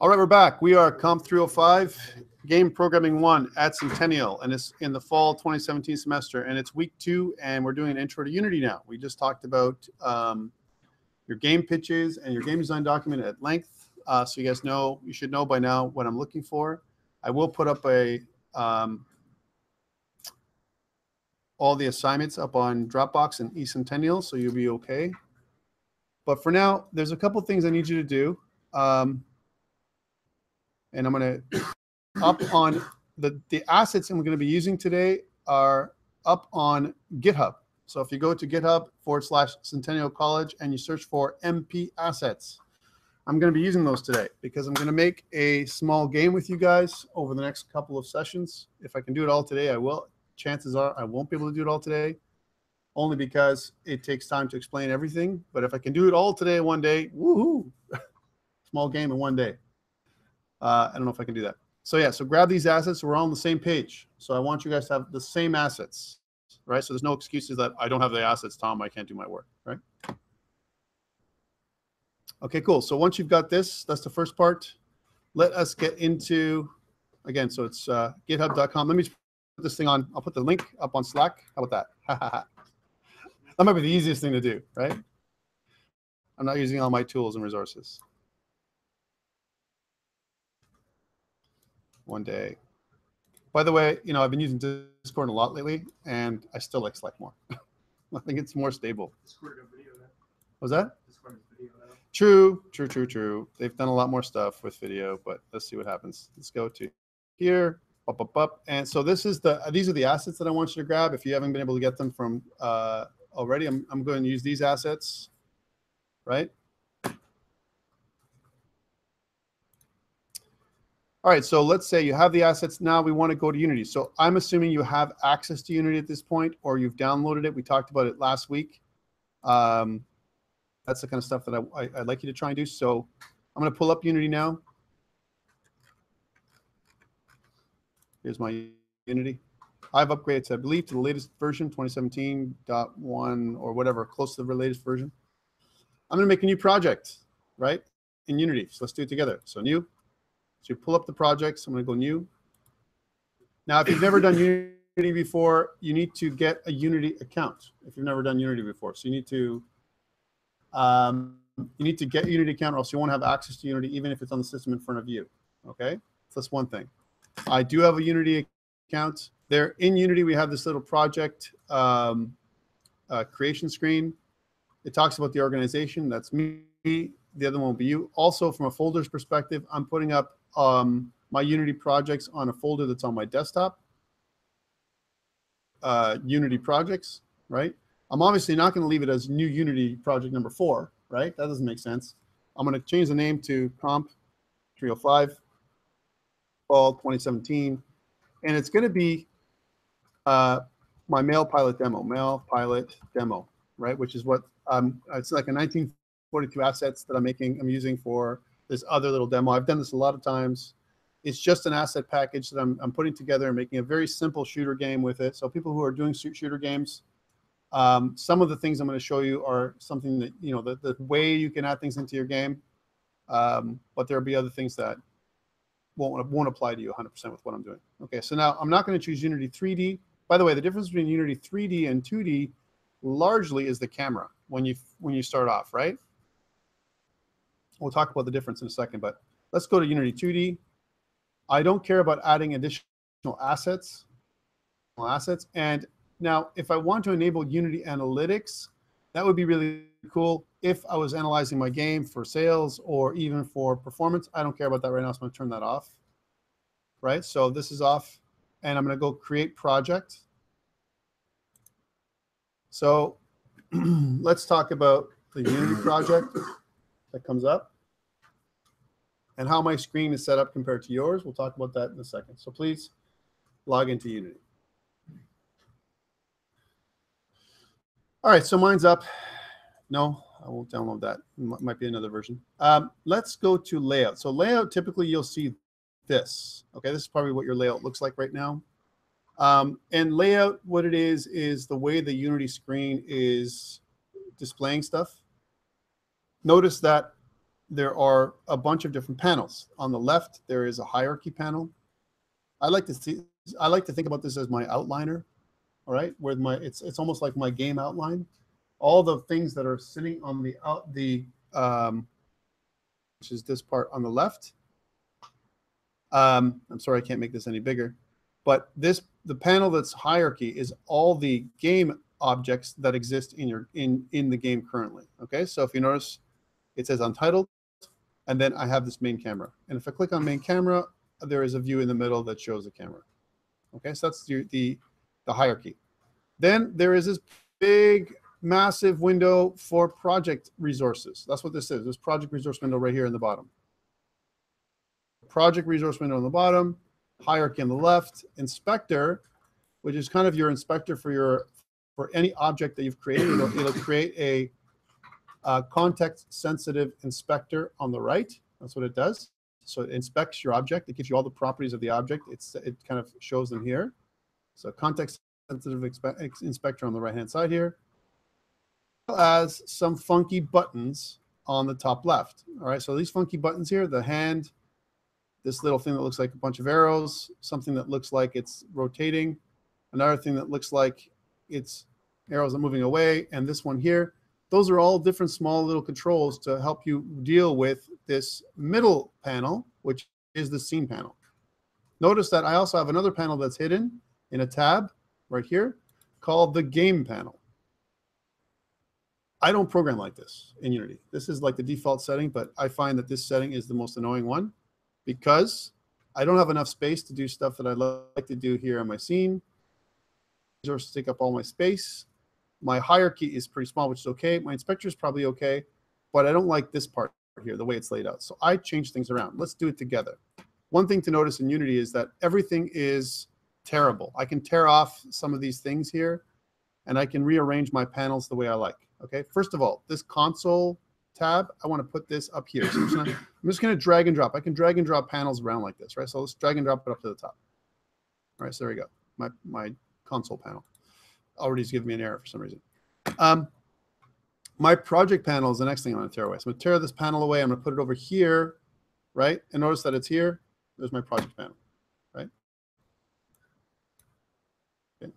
All right, we're back. We are COMP305, Game Programming 1 at Centennial, and it's in the fall 2017 semester, and it's week 2, and we're doing an intro to Unity now. We just talked about your game pitches and your game design document at length, so you guys know, you should know by now what I'm looking for. I will put up all the assignments up on Dropbox and eCentennial, so you'll be okay. But for now, there's a couple things I need you to do. And I'm going to up on the assets I'm going to be using today are up on GitHub. So if you go to GitHub/Centennial College and you search for MP assets, I'm going to be using those today because I'm going to make a small game with you guys over the next couple of sessions. If I can do it all today, I will. Chances are I won't be able to do it all today, only because it takes time to explain everything. But if I can do it all today in one day, woohoo! Small game in one day. I don't know if I can do that. So yeah, so grab these assets. We're all on the same page. So I want you guys to have the same assets, right? So there's no excuses that I don't have the assets, Tom, I can't do my work, right? Okay, cool. So once you've got this, that's the first part. Let us get into, again, so it's github.com. Let me put this thing on. I'll put the link up on Slack. How about that? That might be the easiest thing to do, right? I'm not using all my tools and resources. One day. By the way, you know, I've been using Discord a lot lately, and I still like Slack more. I think it's more stable. Discord video now. What was that? Discord video now. True. They've done a lot more stuff with video, but let's see what happens. Let's go to here. Up. And so these are the assets that I want you to grab. If you haven't been able to get them from already, I'm going to use these assets, right? All right, so let's say you have the assets. Now we want to go to Unity. So I'm assuming you have access to Unity at this point, or you've downloaded it. We talked about it last week. That's the kind of stuff that I'd like you to try and do. So I'm going to pull up Unity now. Here's my Unity. I've upgraded to, I believe, to the latest version, 2017.1 or whatever, close to the latest version. I'm going to make a new project, right, in Unity. So let's do it together. So new. So you pull up the projects. I'm going to go new. Now, if you've never done Unity before, you need to get a Unity account. If you've never done Unity before, so you need to get a Unity account, or else you won't have access to Unity, even if it's on the system in front of you. Okay, so that's one thing. I do have a Unity account. There in Unity, we have this little project creation screen. It talks about the organization. That's me. The other one will be you. Also, from a folders perspective, I'm putting up my Unity projects on a folder that's on my desktop. Unity projects, right? I'm obviously not going to leave it as new Unity project number 4, right? That doesn't make sense. I'm going to change the name to COMP305, fall 2017, and it's going to be my mail pilot demo, right? Which is what it's like a 1942 assets that I'm using for this other little demo. I've done this a lot of times. It's just an asset package that I'm putting together and making a very simple shooter game with it. So people who are doing shooter games, some of the things I'm going to show you are something that, you know, the way you can add things into your game. But there'll be other things that won't apply to you 100% with what I'm doing. Okay, so now I'm not going to choose Unity 3D. By the way, the difference between Unity 3D and 2D largely is the camera when you start off, right? We'll talk about the difference in a second, but let's go to Unity 2D. I don't care about adding additional assets. And now, if I want to enable Unity Analytics, that would be really cool if I was analyzing my game for sales or even for performance. I don't care about that right now, so I'm going to turn that off. Right? So this is off, and I'm going to go create project. So let's talk about the Unity project that comes up and how my screen is set up compared to yours. We'll talk about that in a second. So please log into Unity. All right, so mine's up. No, I won't download that. Might be another version. Let's go to layout. So layout, typically you'll see this. Okay, this is probably what your layout looks like right now. And layout, what it is the way the Unity screen is displaying stuff. Notice that there are a bunch of different panels. On the left, there is a hierarchy panel. I like to think about this as my outliner, all right, where it's almost like my game outline. All the things that are sitting on which is this part on the left. I'm sorry, I can't make this any bigger, but the panel that's hierarchy is all the game objects that exist in the game currently. Okay, so if you notice, it says untitled, and then I have this main camera. And if I click on main camera, there is a view in the middle that shows the camera. Okay, so that's the hierarchy. Then there is this big, massive window for project resources. That's what this is. This project resource window right here in the bottom. Project resource window on the bottom, hierarchy on the left, inspector, which is kind of your inspector for any object that you've created. It'll create a context-sensitive inspector on the right. That's what it does. So it inspects your object. It gives you all the properties of the object. It kind of shows them here. So context-sensitive inspector on the right-hand side here, as some funky buttons on the top left. All right, so these funky buttons here, the hand, this little thing that looks like a bunch of arrows, something that looks like it's rotating, another thing that looks like it's arrows are moving away, and this one here. Those are all different small little controls to help you deal with this middle panel, which is the scene panel. Notice that I also have another panel that's hidden in a tab right here called the game panel. I don't program like this in Unity. This is like the default setting, but I find that this setting is the most annoying one because I don't have enough space to do stuff that I'd like to do here on my scene. Resources take up all my space. My hierarchy is pretty small, which is okay. My inspector is probably okay, but I don't like this part here, the way it's laid out. So I change things around. Let's do it together. One thing to notice in Unity is that everything is tearable. I can tear off some of these things here, and I can rearrange my panels the way I like. Okay, first of all, this console tab, I want to put this up here. So I'm just going to drag and drop. I can drag and drop panels around like this, right? So let's drag and drop it up to the top. All right, so there we go. My console panel already is giving me an error for some reason. My project panel is the next thing I'm going to tear away. So I'm going to tear this panel away. I'm going to put it over here, right? And notice that it's here. There's my project panel, right? Okay.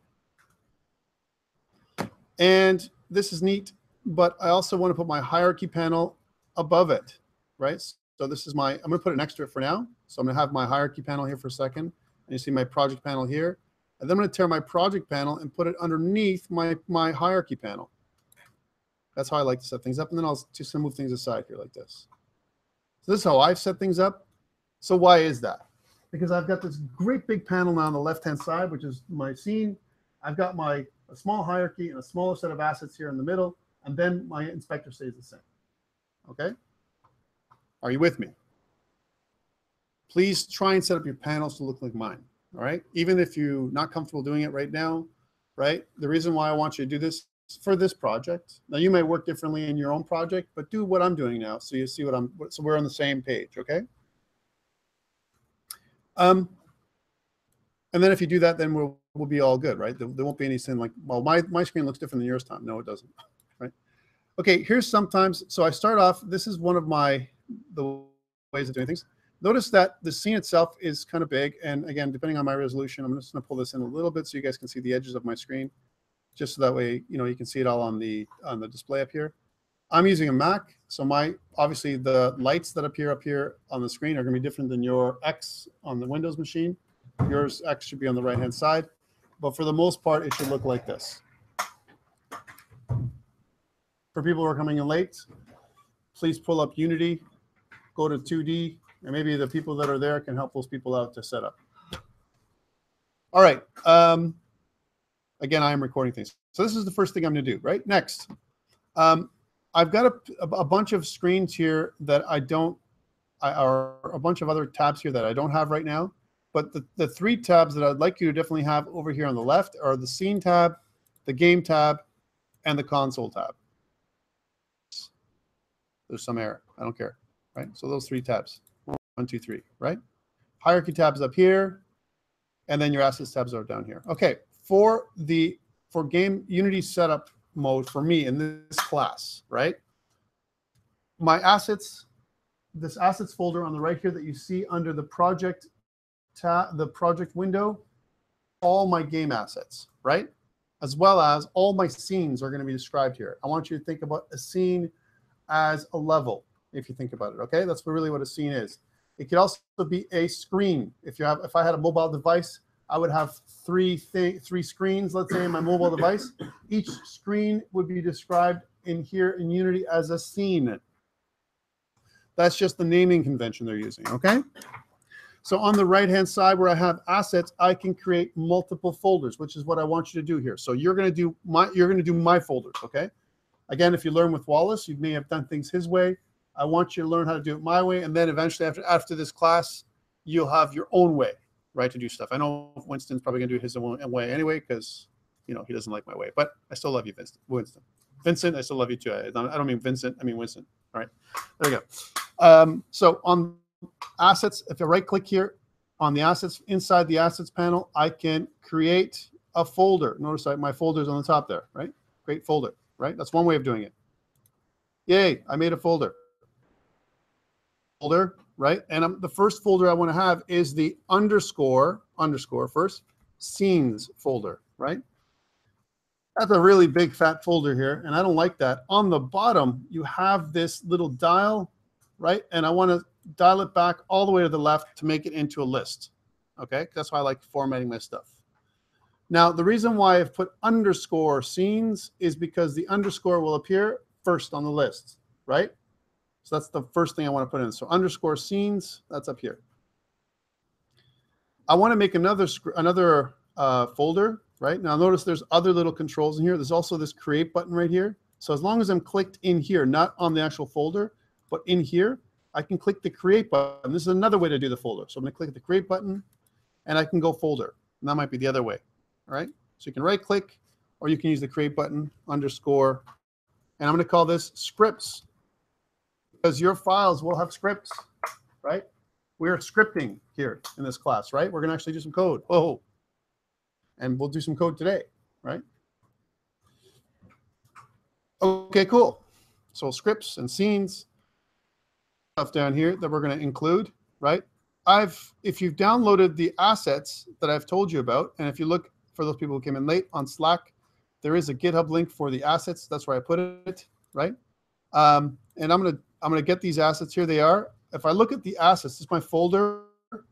And this is neat, but I also want to put my hierarchy panel above it, right? So this is I'm going to put it next to it for now. So I'm going to have my hierarchy panel here for a second. And you see my project panel here. And then I'm going to tear my project panel and put it underneath my hierarchy panel. That's how I like to set things up. And then I'll just move things aside here like this. So this is how I've set things up. So why is that? Because I've got this great big panel now on the left-hand side, which is my scene. I've got a small hierarchy and a smaller set of assets here in the middle. And then my inspector stays the same. Okay? Are you with me? Please try and set up your panels to look like mine. All right, even if you're not comfortable doing it right now, right? The reason why I want you to do this is for this project. Now you may work differently in your own project, but do what I'm doing now, so you see so we're on the same page, okay? And then if you do that, then we'll be all good, right? There won't be any sin like, well, my screen looks different than yours, Tom. No, it doesn't, right? Okay, here's sometimes. So I start off. This is one of the ways of doing things. Notice that the scene itself is kind of big. And again, depending on my resolution, I'm just going to pull this in a little bit so you guys can see the edges of my screen, just so that way, you can see it all on the display up here. I'm using a Mac. So obviously the lights that appear up here on the screen are going to be different than your X on the Windows machine. Yours X should be on the right-hand side. But for the most part, it should look like this. For people who are coming in late, please pull up Unity, go to 2D, and maybe the people that are there can help those people out to set up. All right. Again, I am recording things. So this is the first thing I'm going to do, right? Next. I've got a bunch of screens here that are a bunch of other tabs here that I don't have right now. But the three tabs that I'd like you to definitely have over here on the left are the scene tab, the game tab, and the console tab. There's some error. I don't care, right? So those three tabs. 1, 2, 3, right? Hierarchy tabs up here, and then your assets tabs are down here. Okay, for game Unity setup mode for me in this class, right? My assets this assets folder on the right here that you see under the project tab, the project window, all my game assets, right? As well as all my scenes are going to be described here. I want you to think about a scene as a level, if you think about it, okay? That's really what a scene is. It could also be a screen. If I had a mobile device, I would have three screens, let's say, in my mobile device. Each screen would be described in here in Unity as a scene. That's just the naming convention they're using, okay? So on the right-hand side where I have assets, I can create multiple folders, which is what I want you to do here. So you're going to do my folders, okay? Again, if you learn with Wallace, you may have done things his way. I want you to learn how to do it my way, and then eventually after this class, you'll have your own way, right, to do stuff. I know Winston's probably going to do it his own way anyway because, you know, he doesn't like my way. But I still love you, Winston. Vincent, I still love you too. I don't mean Vincent, I mean Winston. All right, there you go. So on assets, if I right-click here on the assets, inside the assets panel, I can create a folder. Notice my folder's on the top there, right? Create folder, right? That's one way of doing it. Yay, I made a folder. Folder, right? And the first folder I want to have is the underscore first, scenes folder, right? That's a really big fat folder here, and I don't like that. On the bottom, you have this little dial, right? And I want to dial it back all the way to the left to make it into a list, okay? That's why I like formatting my stuff. Now, the reason why I've put underscore scenes is because the underscore will appear first on the list, right? So that's the first thing I want to put in. So underscore scenes, that's up here. I want to make another folder, right? Now notice there's other little controls in here. There's also this create button right here. So as long as I'm clicked in here, not on the actual folder, but in here, I can click the create button. This is another way to do the folder. So I'm going to click the create button, and I can go folder. And that might be the other way, all right? So you can right click, or you can use the create button, underscore, and I'm going to call this scripts, because your files will have scripts, right? We're scripting here in this class, right? We're going to actually do some code. Whoa. And we'll do some code today, right? Okay, cool. So scripts and scenes, stuff down here that we're going to include, right? If you've downloaded the assets that I've told you about, and if you look for those people who came in late on Slack, there is a GitHub link for the assets. That's where I put it, right? And I'm gonna get these assets. Here they are. If I look at the assets, this is my folder.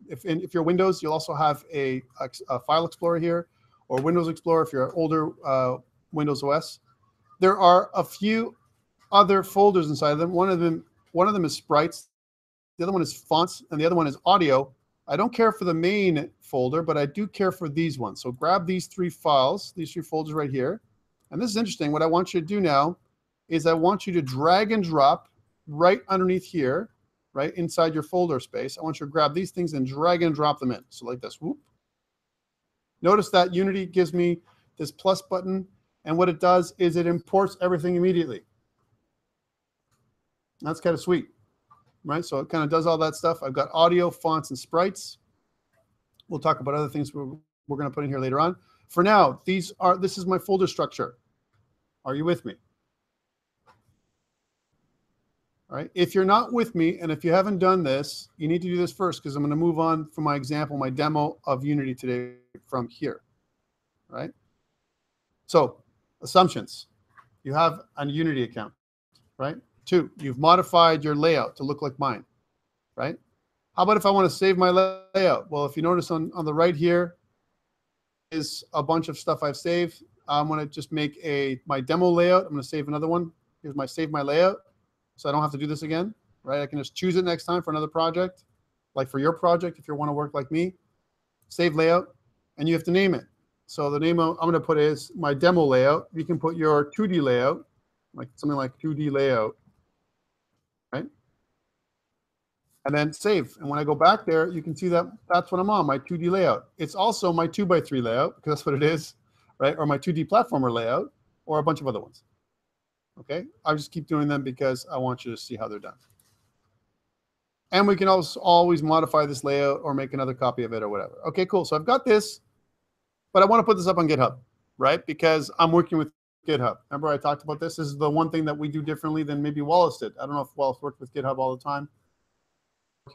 If you're Windows, you'll also have a File Explorer here, or Windows Explorer if you're older Windows OS. There are a few other folders inside of them. One of them is Sprites. The other one is fonts, and the other one is audio. I don't care for the main folder, but I do care for these ones. So grab these three files, these three folders right here. And this is interesting. What I want you to do now is I want you to drag and drop right underneath here, right inside your folder space. I want you to grab these things and drag and drop them in. So like this. Whoop. Notice that Unity gives me this plus button, and what it does is it imports everything immediately. That's kind of sweet, right? So it kind of does all that stuff. I've got audio, fonts, and sprites. We'll talk about other things we're going to put in here later on. For now, this is my folder structure. Are you with me? All right. If you're not with me, and if you haven't done this, you need to do this first, because I'm going to move on from my example, my demo of Unity today from here. Right? So, assumptions. You have a Unity account, right? 2, you've modified your layout to look like mine, right? How about if I want to save my layout? Well, if you notice on the right here is a bunch of stuff I've saved. I'm going to just make my demo layout. I'm going to save another one. Here's my save my layout. So I don't have to do this again, right? I can just choose it next time for another project, like for your project, if you want to work like me. Save layout, and you have to name it. So the name I'm going to put is my demo layout. You can put your 2D layout, like something like 2D layout, right? And then save. And when I go back there, you can see that that's what I'm on, my 2D layout. It's also my 2x3 layout, because that's what it is, right? Or my 2D platformer layout, or a bunch of other ones. Okay, I'll just keep doing them because I want you to see how they're done. And we can also always modify this layout or make another copy of it or whatever. Okay, cool. So I've got this, but I want to put this up on GitHub, right? Because I'm working with GitHub. Remember I talked about this? This is the one thing that we do differently than maybe Wallace did. I don't know if Wallace worked with GitHub all the time.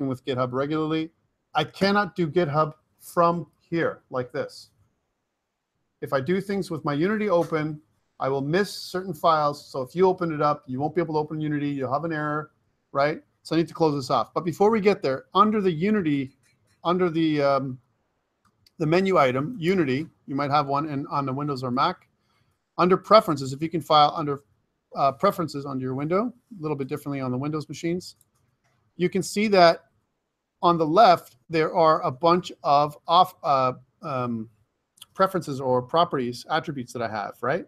with GitHub regularly. I cannot do GitHub from here like this. If I do things with my Unity open, I will miss certain files. So if you open it up, you won't be able to open Unity. You'll have an error, right? So I need to close this off. But before we get there, under the Unity, under the menu item, Unity, you might have one on the Windows or Mac. Under Preferences, if you can file under Preferences under your window, a little bit differently on the Windows machines, you can see that on the left, there are a bunch of preferences or properties, attributes that I have, right?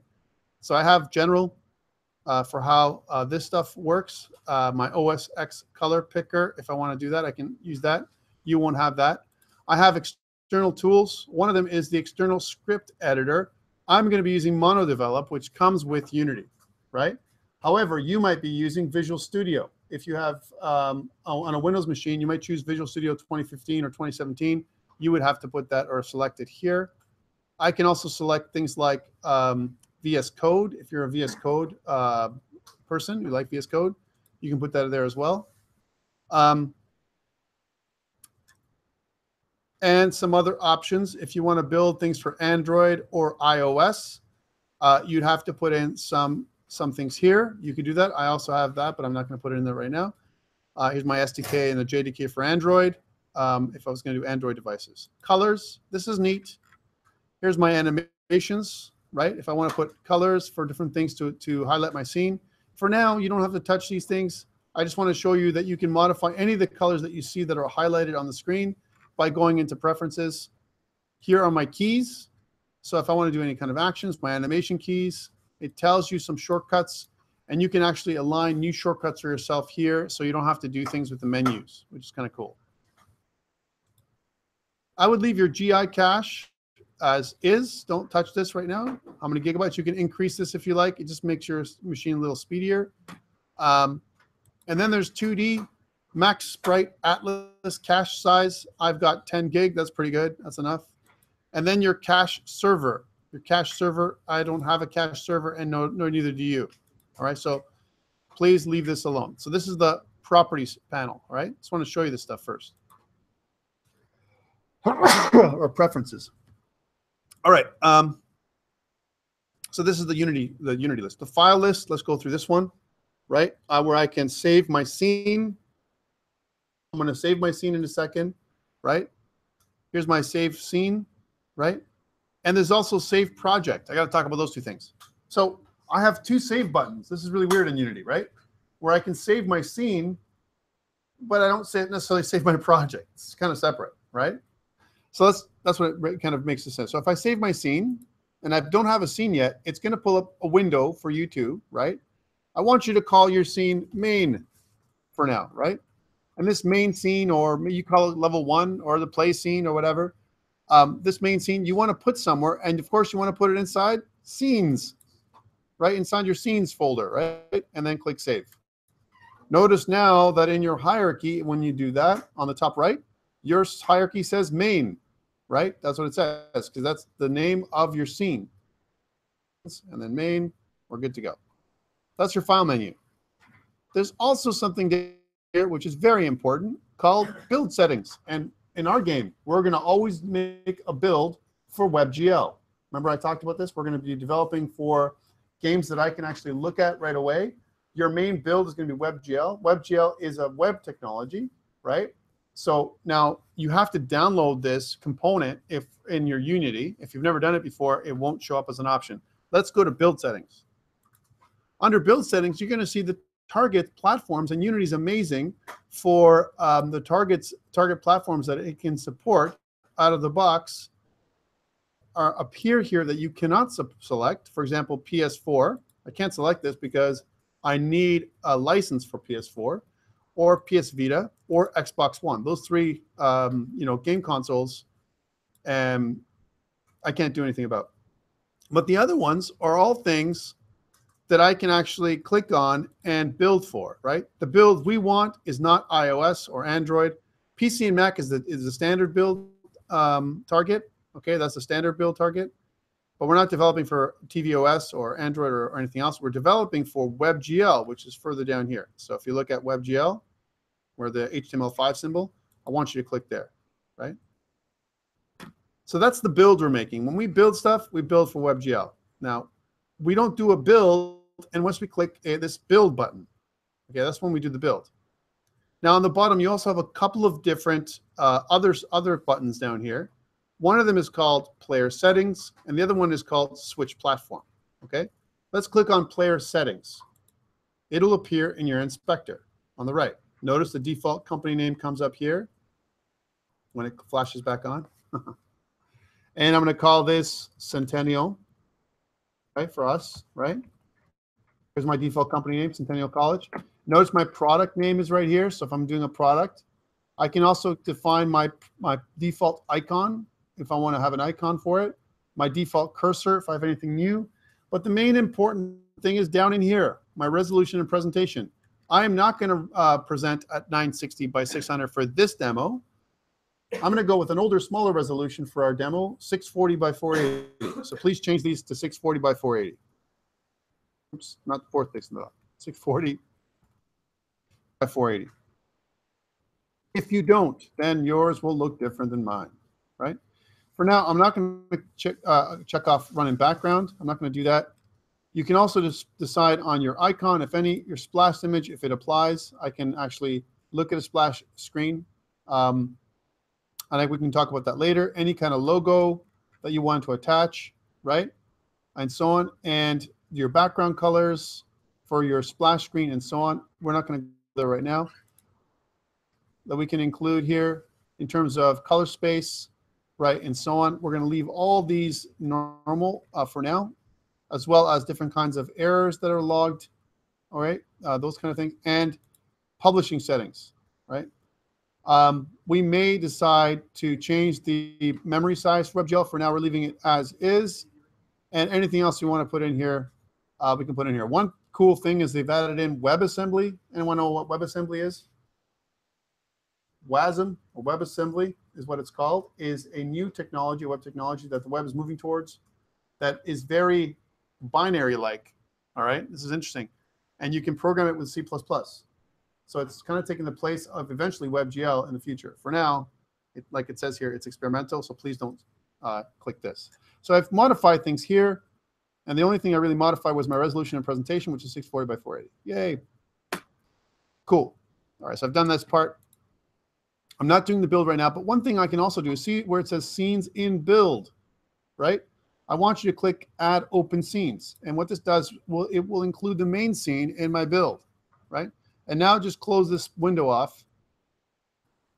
So I have general for how this stuff works. My OS X color picker, if I want to do that, I can use that. You won't have that. I have external tools. One of them is the external script editor. I'm going to be using MonoDevelop, which comes with Unity, right? However, you might be using Visual Studio. If you have on a Windows machine, you might choose Visual Studio 2015 or 2017. You would have to put that or select it here. I can also select things like VS Code. If you're a VS Code person, you like VS Code, you can put that there as well. And some other options. If you want to build things for Android or iOS, you'd have to put in some things here. You could do that. I also have that, but I'm not going to put it in there right now. Here's my SDK and the JDK for Android. If I was going to do Android devices. Colors, this is neat. Here's my animations, right? If I want to put colors for different things to highlight my scene. For now, you don't have to touch these things. I just want to show you that you can modify any of the colors that you see that are highlighted on the screen by going into Preferences. Here are my keys. So if I want to do any kind of actions, my animation keys, it tells you some shortcuts, and you can actually align new shortcuts for yourself here so you don't have to do things with the menus, which is kind of cool. I would leave your GI cache as is. Don't touch this right now. How many gigabytes? You can increase this if you like. It just makes your machine a little speedier. And then there's 2D max Sprite Atlas cache size. I've got 10 gig. That's pretty good. That's enough. And then your cache server. Your cache server, I don't have a cache server, and nor neither do you. All right, so please leave this alone. So this is the properties panel. All right, just want to show you this stuff first. Or preferences. All right, so this is the Unity list. The file list, let's go through this one, right, where I can save my scene. I'm going to save my scene in a second, right? Here's my save scene, right? And there's also save project. I got to talk about those two things. So I have two save buttons. This is really weird in Unity, right? Where I can save my scene, but I don't necessarily save my project. It's kind of separate, right? So that's what it kind of makes sense. So if I save my scene and I don't have a scene yet, it's going to pull up a window for you two, right? I want you to call your scene main for now, right? And this main scene, or you call it level 1 or the play scene or whatever, this main scene you want to put somewhere, and of course you want to put it inside scenes, right? Inside your scenes folder, right? And then click save. Notice now that in your hierarchy, when you do that on the top right, your hierarchy says main, right? That's what it says, because that's the name of your scene. And then main, we're good to go. That's your file menu. There's also something here which is very important called build settings. And in our game, we're going to always make a build for WebGL. Remember I talked about this? We're going to be developing for games that I can actually look at right away. Your main build is going to be WebGL. WebGL is a web technology, right? So now you have to download this component if in your Unity. If you've never done it before, it won't show up as an option. Let's go to build settings. Under build settings, you're going to see the target platforms, and Unity is amazing for the target platforms that it can support out of the box appear here that you cannot select. For example, PS4. I can't select this because I need a license for PS4 or PS Vita or Xbox One. Those three game consoles I can't do anything about. But the other ones are all things that I can actually click on and build for, right? The build we want is not iOS or Android. PC and Mac is the standard build target. Okay, that's the standard build target. But we're not developing for tvOS or Android or anything else. We're developing for WebGL, which is further down here. So if you look at WebGL, where the HTML5 symbol, I want you to click there, right? So that's the build we're making. When we build stuff, we build for WebGL. Now, we don't do a build unless we click this build button. Okay, that's when we do the build. Now on the bottom, you also have a couple of different other buttons down here. One of them is called Player Settings, and the other one is called Switch Platform. Okay, let's click on Player Settings. It'll appear in your inspector on the right. Notice the default company name comes up here when it flashes back on. And I'm going to call this Centennial, right, for us, right? Here's my default company name, Centennial College. Notice my product name is right here. So if I'm doing a product, I can also define my default icon if I want to have an icon for it, my default cursor if I have anything new. But the main important thing is down in here, my resolution and presentation. I am not going to present at 960 by 600 for this demo. I'm going to go with an older, smaller resolution for our demo, 640 by 480. So please change these to 640 by 480. Oops, not the fourth pixel, no. 640 by 480. If you don't, then yours will look different than mine, right? For now, I'm not going to check off run in background. I'm not going to do that. You can also just decide on your icon, if any, your splash image, if it applies. I can actually look at a splash screen. And we can talk about that later. Any kind of logo that you want to attach, right? And so on. And your background colors for your splash screen and so on. We're not going to go there right now. That we can include here in terms of color space, right, and so on. We're going to leave all these normal for now, as well as different kinds of errors that are logged, all right, those kind of things, and publishing settings, right? We may decide to change the memory size for WebGL. For now, we're leaving it as is. And anything else you want to put in here, we can put in here. One cool thing is they've added in WebAssembly. Anyone know what WebAssembly is? WASM, or WebAssembly is what it's called, is a new technology, a web technology that the web is moving towards that is very binary-like, all right? This is interesting. And you can program it with C++. So it's kind of taking the place of eventually WebGL in the future. For now, like it says here, it's experimental, so please don't click this. So I've modified things here, and the only thing I really modified was my resolution and presentation, which is 640 by 480. Yay. Cool. All right, so I've done this part. I'm not doing the build right now, but one thing I can also do is see where it says Scenes in Build, right? I want you to click Add Open Scenes. And what this does, it will include the main scene in my build, right? And now just close this window off,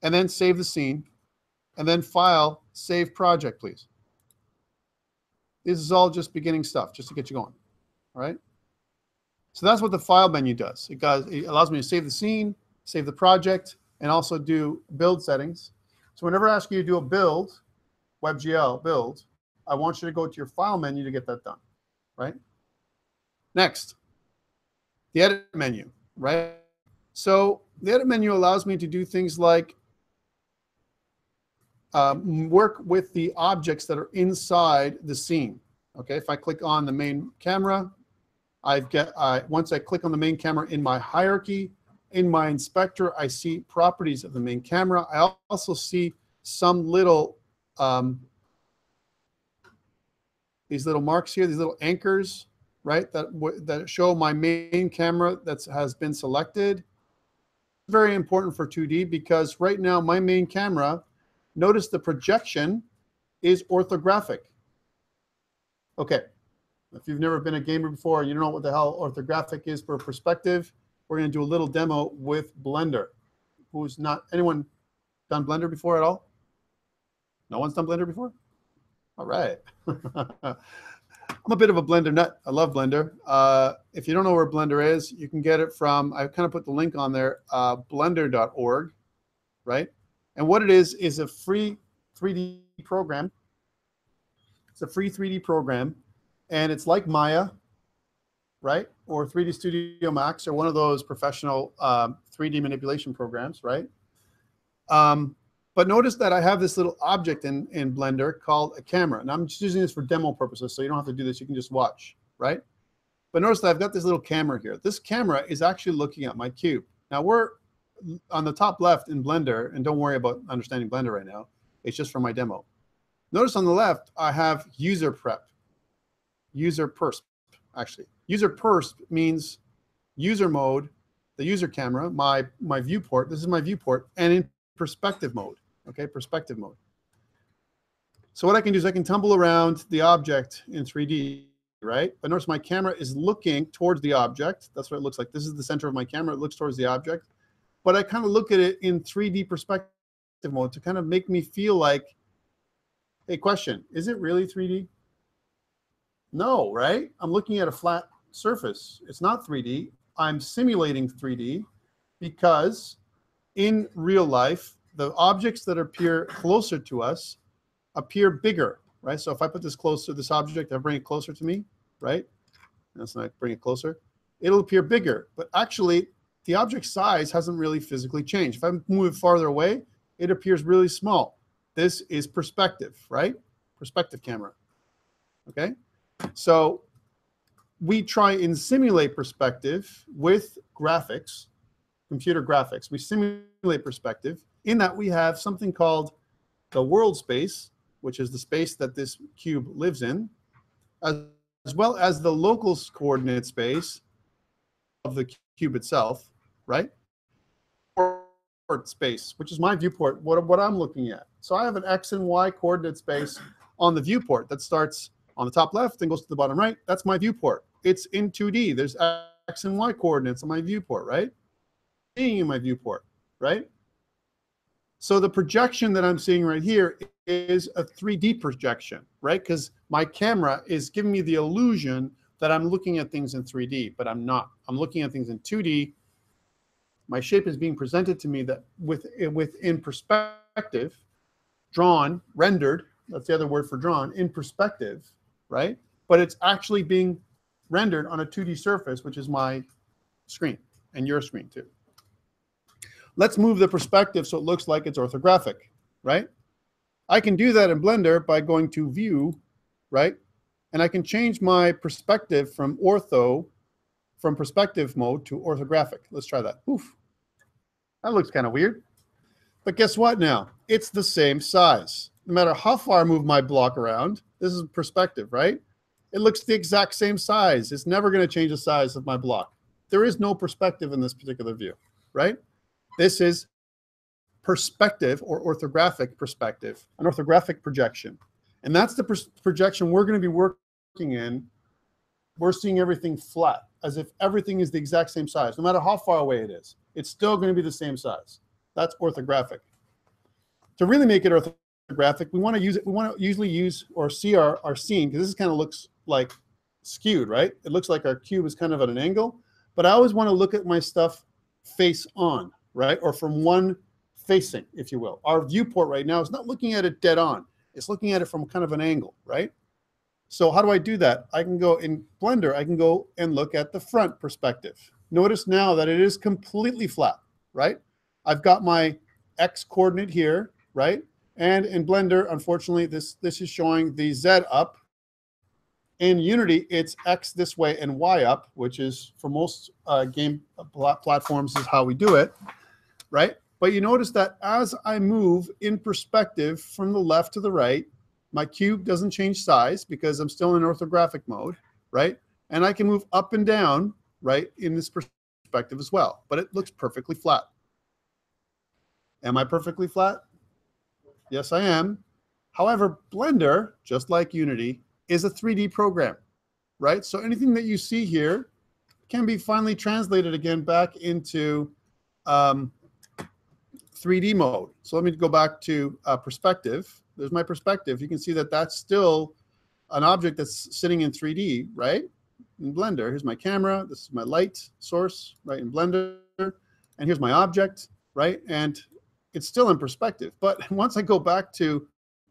and then save the scene, and then File, Save Project, please. This is all just beginning stuff, just to get you going, all right? So that's what the File menu does. It allows me to save the scene, save the project, and also do build settings. So whenever I ask you to do a build, WebGL build, I want you to go to your File menu to get that done, right? Next, the Edit menu, right? So the Edit menu allows me to do things like work with the objects that are inside the scene. Okay, if I click on the main camera, once I click on the main camera in my hierarchy, in my inspector, I see properties of the main camera. I also see some little, these little marks here, these little anchors, right, that show my main camera that has been selected. Very important for 2D because right now my main camera, notice the projection is orthographic. Okay, if you've never been a gamer before and you don't know what the hell orthographic is for perspective, we're going to do a little demo with Blender. Anyone done Blender before at all? No one's done Blender before? All right. I'm a bit of a Blender nut. I love Blender. If you don't know where Blender is, you can get it from, I kind of put the link on there, blender.org, right? And what it is a free 3D program. It's a free 3D program, and it's like Maya, right? Or 3D Studio Max, or one of those professional 3D manipulation programs, right? But notice that I have this little object in Blender called a camera. And I'm just using this for demo purposes, so you don't have to do this. You can just watch, right? But notice that I've got this little camera here. This camera is actually looking at my cube. Now, we're on the top left in Blender, and don't worry about understanding Blender right now, it's just for my demo. Notice on the left, I have user prep, user persp, actually. User persp means user mode, the user camera, my viewport, this is my viewport, and in perspective mode, okay, perspective mode. So what I can do is I can tumble around the object in 3D, right? But notice my camera is looking towards the object. That's what it looks like. This is the center of my camera. It looks towards the object. But I kind of look at it in 3D perspective mode to kind of make me feel like, hey, question, is it really 3D? No, right? I'm looking at a flat surface. It's not 3D. I'm simulating 3D because in real life, the objects that appear closer to us appear bigger, right? So if I put this closer, this object, I bring it closer to me, right? That's not bring it closer. It'll appear bigger, but actually the object size hasn't really physically changed. If I move it farther away, it appears really small. This is perspective, right? Perspective camera, okay? So we try and simulate perspective with graphics, computer graphics. We simulate perspective in that we have something called the world space, which is the space that this cube lives in, as well as the local coordinate space of the cube itself, right? Or space, which is my viewport, what I'm looking at. So I have an X and Y coordinate space on the viewport that starts on the top left and goes to the bottom right. That's my viewport. It's in 2D. There's X and Y coordinates on my viewport, right? Being in my viewport, right? So the projection that I'm seeing right here is a 3D projection, right? Because my camera is giving me the illusion that I'm looking at things in 3D, but I'm not. I'm looking at things in 2D. My shape is being presented to me that within perspective, drawn, rendered, that's the other word for drawn, in perspective, right? But it's actually being rendered on a 2D surface, which is my screen and your screen too. Let's move the perspective so it looks like it's orthographic, right? I can do that in Blender by going to View, right? And I can change my perspective from perspective mode to orthographic. Let's try that. Oof. That looks kind of weird. But guess what now? It's the same size. No matter how far I move my block around, this is perspective, right? It looks the exact same size. It's never going to change the size of my block. There is no perspective in this particular view, right? This is perspective or orthographic perspective, an orthographic projection. And that's the projection we're going to be working in. We're seeing everything flat, as if everything is the exact same size. No matter how far away it is, it's still going to be the same size. That's orthographic. To really make it orthographic, we want to use it. We want to usually use or see our scene, because this kind of looks like skewed, right? It looks like our cube is kind of at an angle. But I always want to look at my stuff face on, right? Or from one facing, if you will. Our viewport right now is not looking at it dead on. It's looking at it from kind of an angle, right? So how do I do that? I can go in Blender, I can go and look at the front perspective. Notice now that it is completely flat, right? I've got my X coordinate here, right? And in Blender, unfortunately, this is showing the Z up. In Unity, it's X this way and Y up, which is for most game platforms is how we do it, right? But you notice that as I move in perspective from the left to the right, my cube doesn't change size because I'm still in orthographic mode, right? And I can move up and down, right, in this perspective as well. But it looks perfectly flat. Am I perfectly flat? Yes, I am. However, Blender, just like Unity, is a 3D program, right? So anything that you see here can be finally translated again back into 3D mode. So let me go back to perspective. There's my perspective. You can see that that's still an object that's sitting in 3D, right? In Blender, here's my camera. This is my light source, right, in Blender. And here's my object, right? And it's still in perspective. But once I go back to,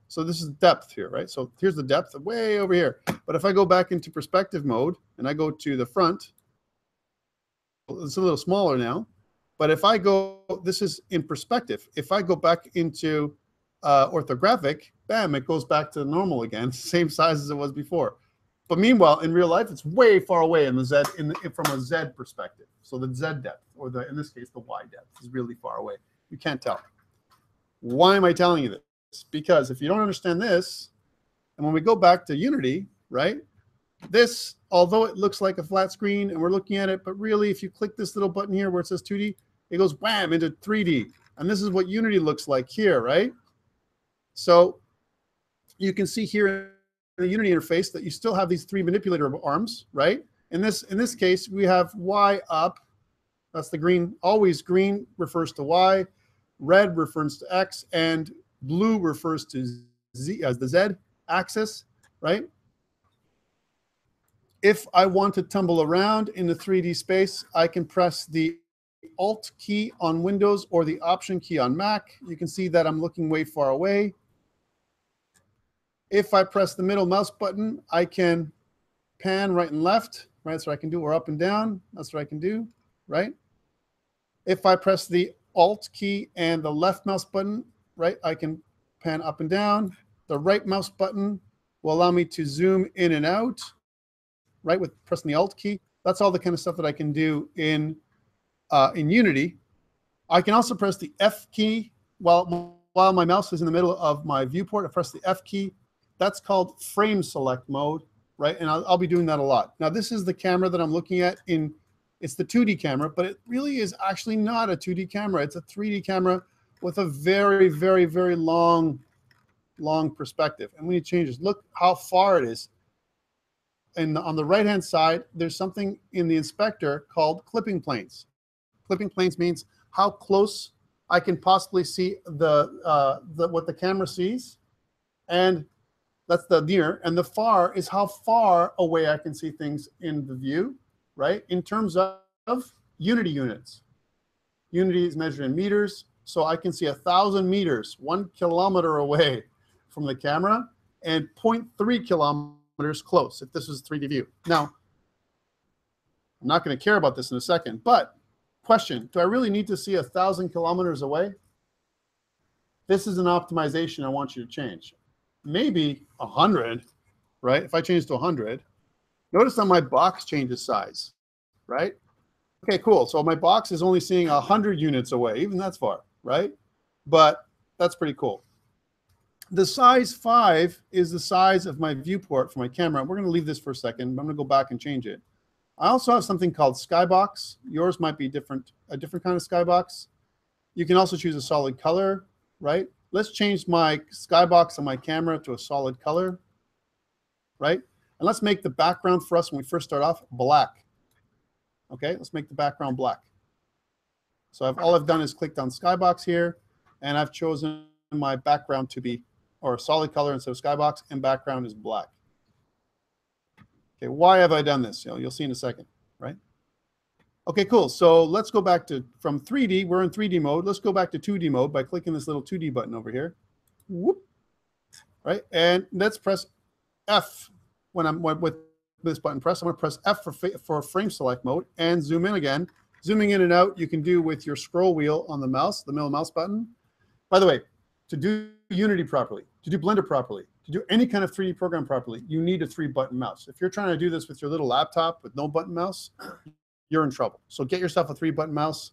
so this is depth here, right? So here's the depth way over here. But if I go back into perspective mode and I go to the front, it's a little smaller now. But if I go, this is in perspective. If I go back into orthographic, bam, it goes back to normal again, same size as it was before. But meanwhile, in real life, it's way far away in the Z, from a Z perspective. So the Z depth, or in this case, the Y depth, is really far away. You can't tell. Why am I telling you this? Because if you don't understand this, and when we go back to Unity, right, this, although it looks like a flat screen and we're looking at it, but really if you click this little button here where it says 2D, it goes wham into 3D. And this is what Unity looks like here, right? So you can see here in the Unity interface that you still have these 3 manipulator arms, right? In this case, we have Y up. That's the green. Always green refers to Y, red refers to X, and blue refers to Z as the Z axis, right? If I want to tumble around in the 3D space, I can press the Alt key on Windows or the Option key on Mac. You can see that I'm looking way far away. If I press the middle mouse button, I can pan right and left, right? That's what I can do, or up and down. That's what I can do, right? If I press the Alt key and the left mouse button, right, I can pan up and down. The right mouse button will allow me to zoom in and out, right, with pressing the Alt key. That's all the kind of stuff that I can do in Unity. I can also press the F key while my mouse is in the middle of my viewport. I press the F key. That's called frame select mode, right? And I'll be doing that a lot. Now, this is the camera that I'm looking at it's the 2D camera, but it really is actually not a 2D camera. It's a 3D camera with a very, very, very long perspective. And when you change this, look how far it is. And on the right-hand side, there's something in the inspector called clipping planes. Clipping planes means how close I can possibly see what the camera sees, and that's the near, and the far is how far away I can see things in the view, right? In terms of Unity units. Unity is measured in meters, so I can see 1,000 meters, 1 kilometer away from the camera, and 0.3 kilometers close, if this is a 3D view. Now, I'm not going to care about this in a second, but question, do I really need to see 1,000 kilometers away? This is an optimization I want you to change. Maybe 100, right? If I change to 100, notice that my box changes size, right? Okay, cool. So my box is only seeing 100 units away. Even that's far, right? But that's pretty cool. The size 5 is the size of my viewport for my camera. We're going to leave this for a second, but I'm going to go back and change it. I also have something called skybox. Yours might be a different kind of skybox. You can also choose a solid color, right? Let's change my skybox on my camera to a solid color, right? And let's make the background for us when we first start off black. Okay, let's make the background black. So all I've done is clicked on skybox here, and I've chosen my background to be, or a solid color instead of skybox, and background is black. Okay, why have I done this? You'll see in a second, right? Okay, cool. So let's go back to, from 3D, we're in 3D mode. Let's go back to 2D mode by clicking this little 2D button over here. Whoop, right? And let's press F when I'm with this button pressed. I'm going to press F for frame select mode and zoom in again. Zooming in and out, you can do with your scroll wheel on the mouse, the middle mouse button. By the way, to do Unity properly, to do Blender properly, to do any kind of 3D program properly, you need a 3-button mouse. If you're trying to do this with your little laptop with no button mouse, you're in trouble. So get yourself a 3-button mouse.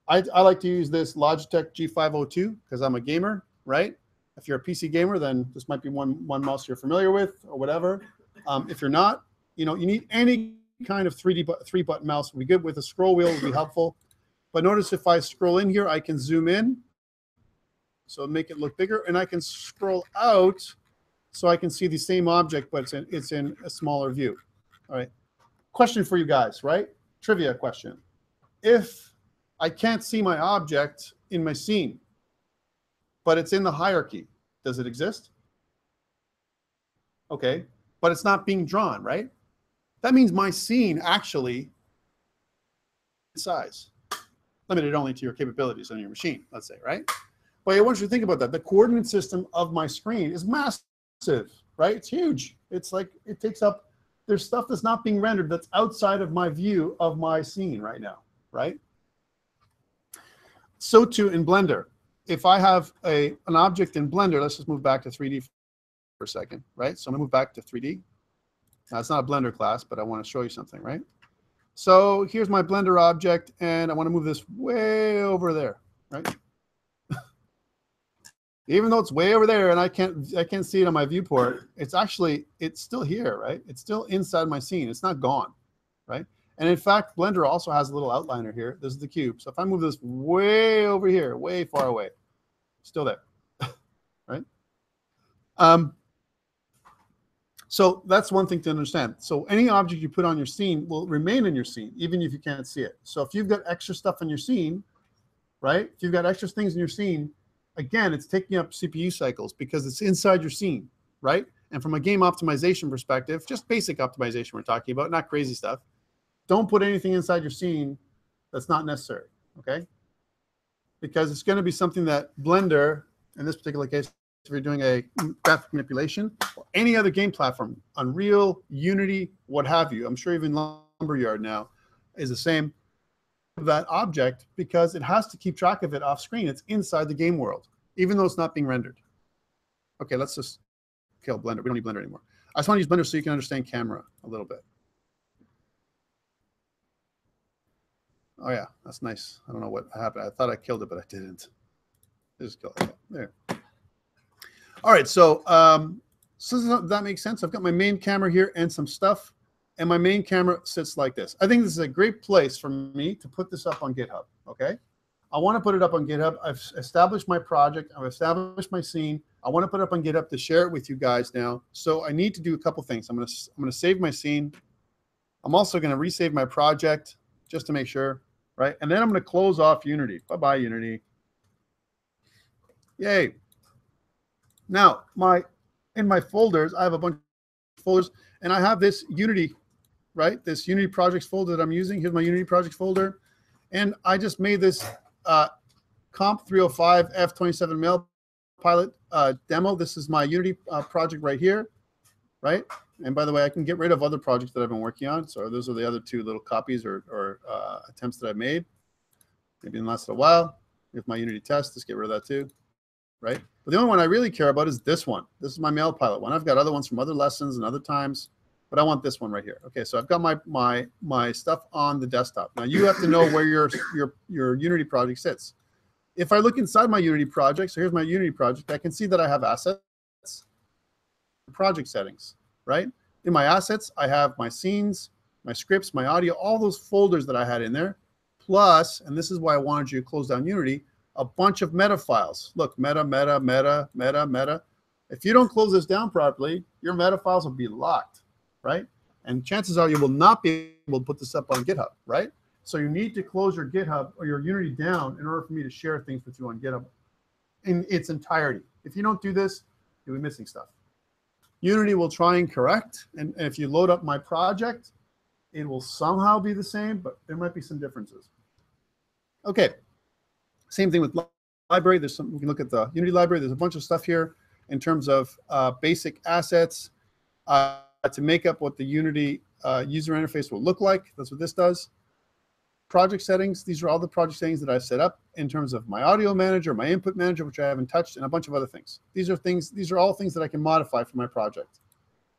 I like to use this Logitech G502 because I'm a gamer, right? If you're a PC gamer, then this might be one mouse you're familiar with or whatever. If you're not, you need any kind of 3-button mouse. Would be good. With a scroll wheel would be helpful. But notice if I scroll in here, I can zoom in. So make it look bigger, and I can scroll out so I can see the same object, but it's in a smaller view. All right. Question for you guys, right? Trivia question. If I can't see my object in my scene, but it's in the hierarchy, does it exist? Okay, but it's not being drawn, right? That means my scene actually size, limited only to your capabilities on your machine, let's say, right? But I want you to think about that. The coordinate system of my screen is massive, right? It's huge. It's like it takes up, there's stuff that's not being rendered that's outside of my view of my scene right now, right? So too in Blender. If I have an object in Blender, let's just move back to 3D for a second, right? So I'm gonna move back to 3D. Now, it's not a Blender class, but I want to show you something, right? So here's my Blender object, and I want to move this way over there, right? Even though it's way over there and I can't see it on my viewport, it's still here, right? It's still inside my scene. It's not gone, right? And in fact, Blender also has a little outliner here. This is the cube. So if I move this way over here, way far away, still there, right? So that's one thing to understand. So any object you put on your scene will remain in your scene, even if you can't see it. So if you've got extra stuff in your scene, right? If you've got extra things in your scene, again, it's taking up CPU cycles because it's inside your scene, right? And from a game optimization perspective, just basic optimization we're talking about, not crazy stuff. Don't put anything inside your scene that's not necessary, okay? Because it's going to be something that Blender, in this particular case, if you're doing a graphic manipulation, or any other game platform, Unreal, Unity, what have you, I'm sure even Lumberyard now is the same, that object, because it has to keep track of it off screen. It's inside the game world, even though it's not being rendered. Okay, let's just kill Blender. We don't need Blender anymore. I just want to use Blender so you can understand camera a little bit. Oh yeah, that's nice. I don't know what happened. I thought I killed it, but I didn't. Just kill it. There. All right, so that makes sense. I've got my main camera here and some stuff, and my main camera sits like this. I think this is a great place for me to put this up on GitHub, okay? I want to put it up on GitHub. I've established my project. I've established my scene. I want to put it up on GitHub to share it with you guys now. So I need to do a couple things. I'm going to save my scene. I'm also going to resave my project just to make sure, right? And then I'm going to close off Unity. Bye-bye, Unity. Yay. Now, in my folders, I have a bunch of folders, and I have this Unity, right? This Unity projects folder that I'm using. Here's my Unity projects folder. And I just made this COMP305 F2017 mail pilot demo. This is my Unity project right here, right? And by the way, I can get rid of other projects that I've been working on. So those are the other two little copies or attempts that I've made. Maybe in the last little while. Here's my Unity test. Let's get rid of that too, right? But the only one I really care about is this one. This is my mail pilot one. I've got other ones from other lessons and other times, but I want this one right here. Okay, so I've got my stuff on the desktop. Now you have to know where your Unity project sits. If I look inside my Unity project, so here's my Unity project, I can see that I have assets, project settings, right? In my assets, I have my scenes, my scripts, my audio, all those folders that I had in there, plus, and this is why I wanted you to close down Unity, a bunch of meta files. Look, meta. If you don't close this down properly, your meta files will be locked, right? And chances are you will not be able to put this up on GitHub, right? So you need to close your GitHub or your Unity down in order for me to share things with you on GitHub in its entirety. If you don't do this, you'll be missing stuff. Unity will try and correct, and if you load up my project, it will somehow be the same, but there might be some differences. Okay. Same thing with library. There's some, we can look at the Unity library. There's a bunch of stuff here in terms of basic assets to make up what the Unity user interface will look like. That's what this does. Project settings. These are all the project settings that I've set up in terms of my audio manager, my input manager, which I haven't touched, and a bunch of other things. These are all things that I can modify for my project.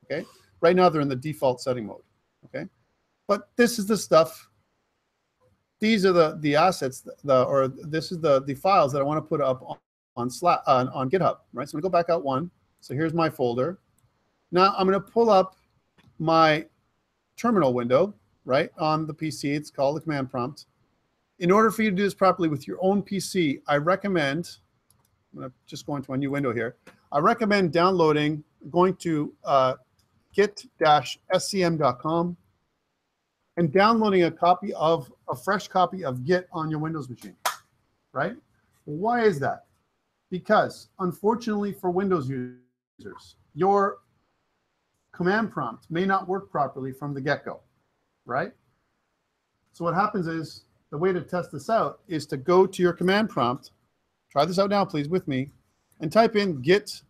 Okay. Right now they're in the default setting mode. Okay. But this is the stuff. These are the assets, this is the files that I want to put up on GitHub, right? So I'm going to go back out one. So here's my folder. Now I'm going to pull up my terminal window, right, on the PC. It's called the command prompt. In order for you to do this properly with your own PC, I recommend, I'm going to just go into a new window here. I recommend going to git-scm.com and downloading a fresh copy of Git on your Windows machine, right? Why is that? Because unfortunately for Windows users, your command prompt may not work properly from the get-go, right? So what happens is, the way to test this out is to go to your command prompt, try this out now, please, with me, and type in git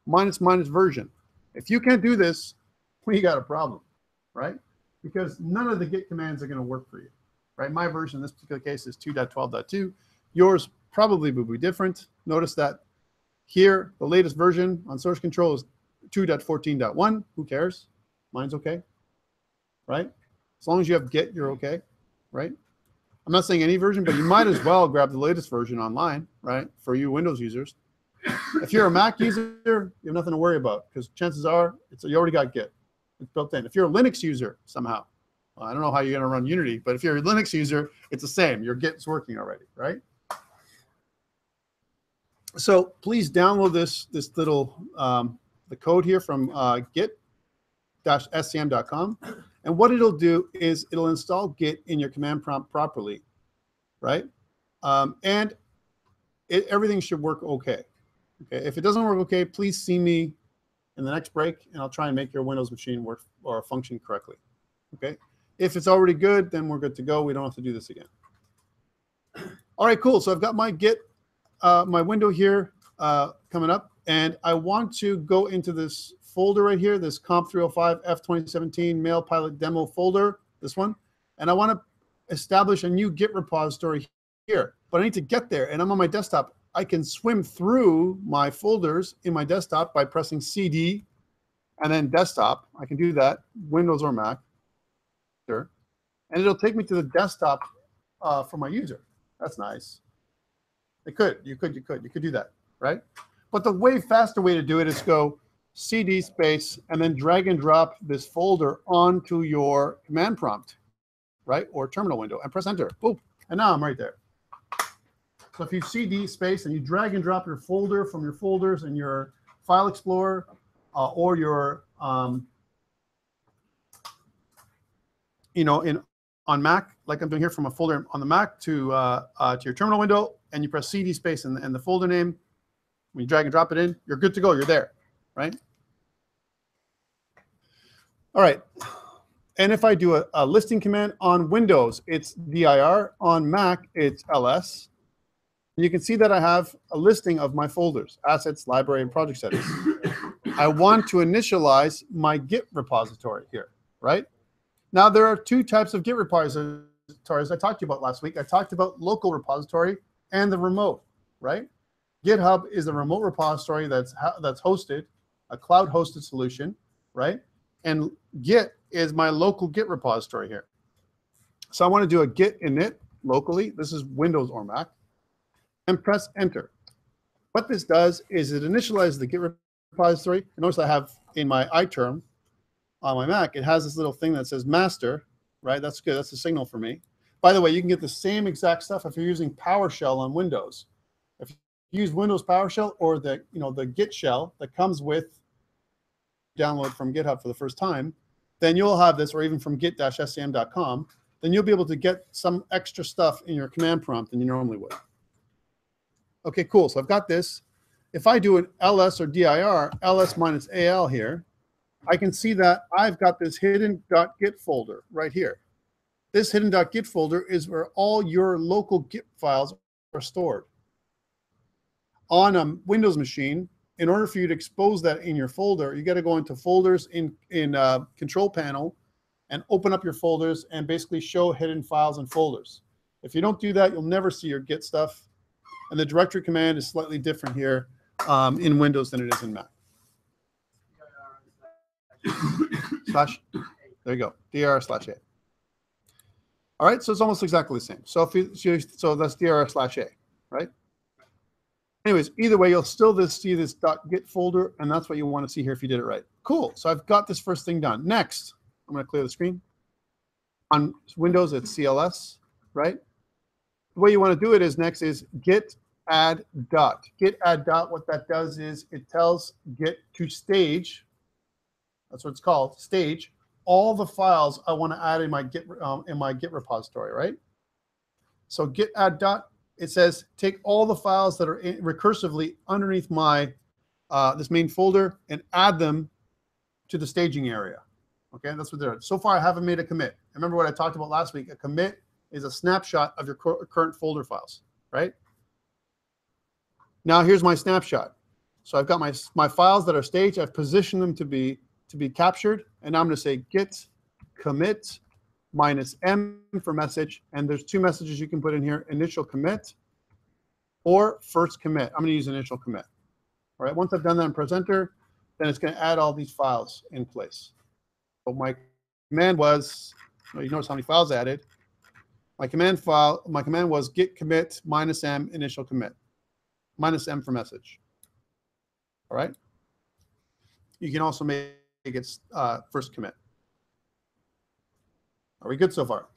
---- version. If you can't do this, we got a problem, right? Because none of the git commands are going to work for you, right? My version in this particular case is 2.12.2. Yours probably will be different. Notice that here, the latest version on source control is 2.14.1. Who cares, Mine's okay, right? As long as you have Git, you're okay, right? I'm not saying any version, but you might as well grab the latest version online, right? For you Windows users. If you're a Mac user, you have nothing to worry about because chances are you already got Git. It's built in. If you're a Linux user somehow, well, I don't know how you're going to run Unity, but if you're a Linux user, it's the same. Your Git's working already, right? So please download this little the code here from git-scm.com. And what it'll do is it'll install Git in your command prompt properly, right? And everything should work okay. Okay. If it doesn't work okay, please see me in the next break, and I'll try and make your Windows machine work or function correctly. Okay. If it's already good, then we're good to go. We don't have to do this again. All right, cool. So I've got my Git, my window here coming up, and I want to go into this folder right here, this COMP305 F2017 mail pilot demo folder, this one, and I want to establish a new Git repository here, but I need to get there, and I'm on my desktop. I can swim through my folders in my desktop by pressing CD and then desktop. I can do that, Windows or Mac, sure, and it'll take me to the desktop for my user. That's nice. You could do that, right? But the way faster way to do it is go CD space and then drag and drop this folder onto your command prompt, right? Or terminal window and press enter. Boom. And now I'm right there. So if you CD space and you drag and drop your folder from your folders in your file explorer or your, on Mac, like I'm doing here from a folder on the Mac to your terminal window, and you press CD space and the folder name, when you drag and drop it in, you're good to go. You're there, right? All right. And if I do a listing command on Windows, it's dir. On Mac, it's ls. And you can see that I have a listing of my folders, assets, library, and project settings. I want to initialize my Git repository here, right? Now, there are two types of Git repositories I talked to you about last week. I talked about local repository and the remote, right? GitHub is a remote repository that's hosted, a cloud-hosted solution, right? And Git is my local Git repository here. So I want to do a Git init locally. This is Windows or Mac. And press enter. What this does is it initializes the Git repository. And notice I have in my iTerm on my Mac, it has this little thing that says master, right? That's good. That's a signal for me. By the way, you can get the same exact stuff if you're using PowerShell on Windows. If you use Windows PowerShell or the Git shell that comes with download from GitHub for the first time, then you'll have this, or even from git-scm.com, then you'll be able to get some extra stuff in your command prompt than you normally would. Okay, cool. So I've got this. If I do an ls or dir, ls minus al here, I can see that I've got this hidden.git folder right here. This hidden.git folder is where all your local Git files are stored. On a Windows machine, in order for you to expose that in your folder, you got to go into folders in control panel and open up your folders and basically show hidden files and folders. If you don't do that, you'll never see your Git stuff. And the directory command is slightly different here in Windows than it is in Mac. There you go, dir/a. All right, so it's almost exactly the same. So so that's dir/a, right? Anyways, either way, you'll still see this .git folder, and that's what you want to see here if you did it right. Cool. So I've got this first thing done. Next, I'm going to clear the screen. On Windows, it's CLS, right? The way you want to do it is next is git add dot. Git add dot, what that does is it tells Git to stage, that's what it's called, stage, all the files I want to add in my Git repository, right? So git add dot, it says take all the files that are recursively underneath my this main folder and add them to the staging area. Okay, that's what they're doing. So far, I haven't made a commit. Remember what I talked about last week? A commit is a snapshot of your current folder files, right? Now here's my snapshot. So I've got my files that are staged. I've positioned them to be captured, and now I'm going to say git commit -m for message, and there's two messages you can put in here: initial commit or first commit. I'm going to use initial commit. All right. Once I've done that and press enter, then it's going to add all these files in place. my command was, well, you notice how many files I added. My command was git commit -m initial commit, -m for message. All right. You can also make it first commit. Are we good so far?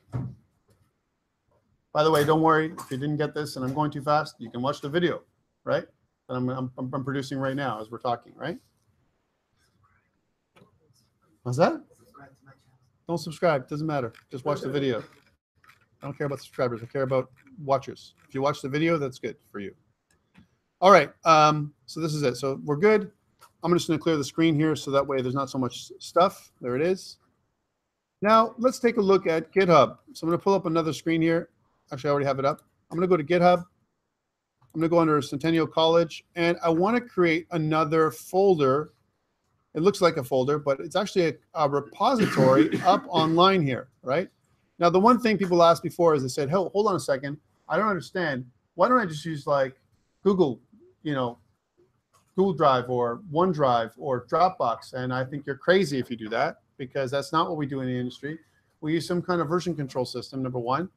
By the way, don't worry if you didn't get this and I'm going too fast. You can watch the video, right? That I'm producing right now as we're talking, right? What's that? Don't subscribe. Doesn't matter. Just watch the video. I don't care about subscribers. I care about watchers. If you watch the video, that's good for you. All right. So this is it. So we're good. I'm just going to clear the screen here so that way there's not so much stuff. There it is. Now let's take a look at GitHub. So I'm going to pull up another screen here. Actually, I already have it up. I'm going to go to GitHub. I'm going to go under Centennial College, and I want to create another folder. It looks like a folder, but it's actually a repository up online here, right? Now, the one thing people asked before is they said, hey, hold on a second. I don't understand. Why don't I just use like Google, Google Drive or OneDrive or Dropbox? And I think you're crazy if you do that, because that's not what we do in the industry. We use some kind of version control system, number one.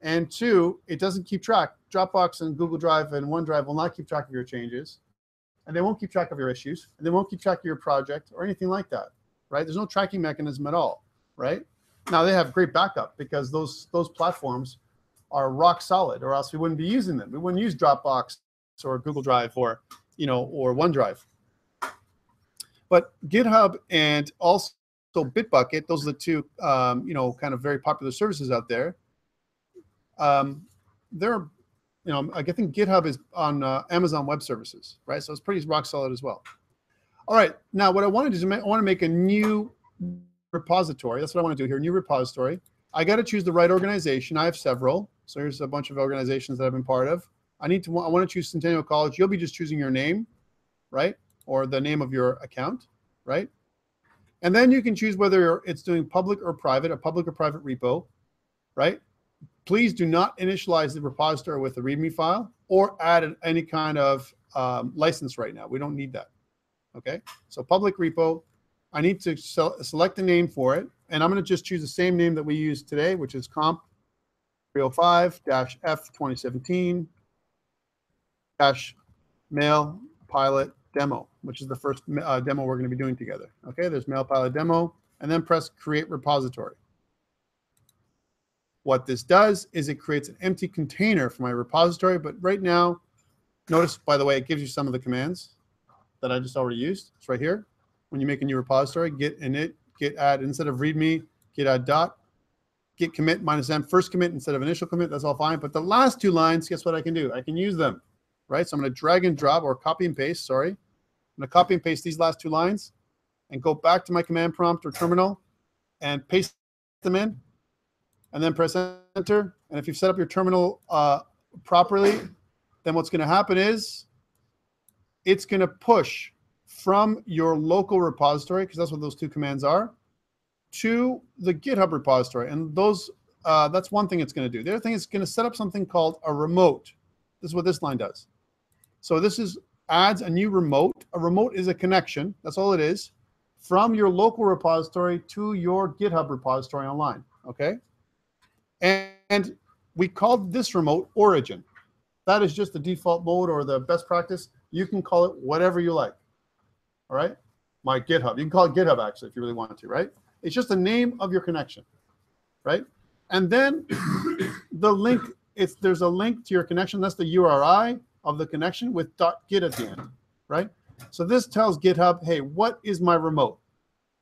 And two, it doesn't keep track. Dropbox and Google Drive and OneDrive will not keep track of your changes. And they won't keep track of your issues. And they won't keep track of your project or anything like that, right? There's no tracking mechanism at all, right? Now, they have great backup because those platforms are rock solid, or else we wouldn't be using them. We wouldn't use Dropbox or Google Drive or, or OneDrive. But GitHub and also Bitbucket, those are the two, kind of very popular services out there. They're, I think GitHub is on Amazon Web Services, right? So it's pretty rock solid as well. All right, now what I want to do is I want to make a new repository. That's what I want to do here, new repository. I got to choose the right organization. I have several. So here's a bunch of organizations that I've been part of. I want to choose Centennial College. You'll be just choosing your name, right? Or the name of your account, right? And then you can choose whether it's doing public or private, a public or private repo, right? Please do not initialize the repository with a README file or add any kind of license right now. We don't need that, okay? So public repo, I need to select the name for it, and I'm going to just choose the same name that we used today, which is COMP305-F2017-mail pilot demo, which is the first demo we're going to be doing together. Okay, there's mail pilot demo, and then press create repository. What this does is it creates an empty container for my repository, but right now, notice, by the way, it gives you some of the commands that I just already used. It's right here. When you make a new repository, git init, git add, instead of readme, git add dot, git commit -m, first commit instead of initial commit, that's all fine. But the last two lines, guess what I can do? I can use them, right? So I'm going to drag and drop, or copy and paste, sorry. I'm going to copy and paste these last two lines and go back to my command prompt or terminal and paste them in, and then press enter. And if you've set up your terminal properly, then what's going to happen is it's going to push from your local repository, because that's what those two commands are, to the GitHub repository. And those that's one thing it's going to do. The other thing is going to set up something called a remote. This is what this line does. So this adds a new remote. A remote is a connection. That's all it is, from your local repository to your GitHub repository online. Okay. And we called this remote origin. That is just the default mode or the best practice. You can call it whatever you like. All right? My GitHub. You can call it GitHub, actually, if you really want to, right? It's just the name of your connection, right? And then the link, there's a link to your connection. That's the URI of the connection with .git at the end, right? So this tells GitHub, hey, what is my remote?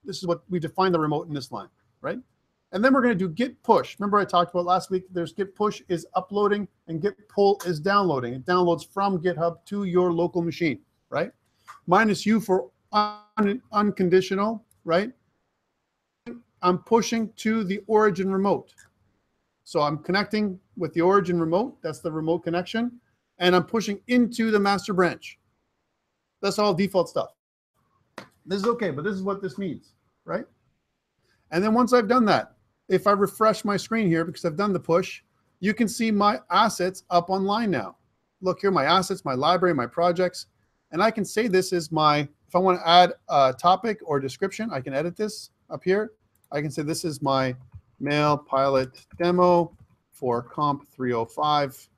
This is what we define the remote in this line, right? And then we're going to do git push. Remember I talked about last week, there's git push is uploading and git pull is downloading. It downloads from GitHub to your local machine, right? -U for unconditional, right? I'm pushing to the origin remote. So I'm connecting with the origin remote. That's the remote connection. And I'm pushing into the master branch. That's all default stuff. This is okay, but this is what this means, right? And then once I've done that, if I refresh my screen here, because I've done the push, you can see my assets up online now. Look here, my assets, my library, my projects. And I can say this is my, if I want to add a topic or description, I can edit this up here. I can say this is my mail pilot demo for COMP305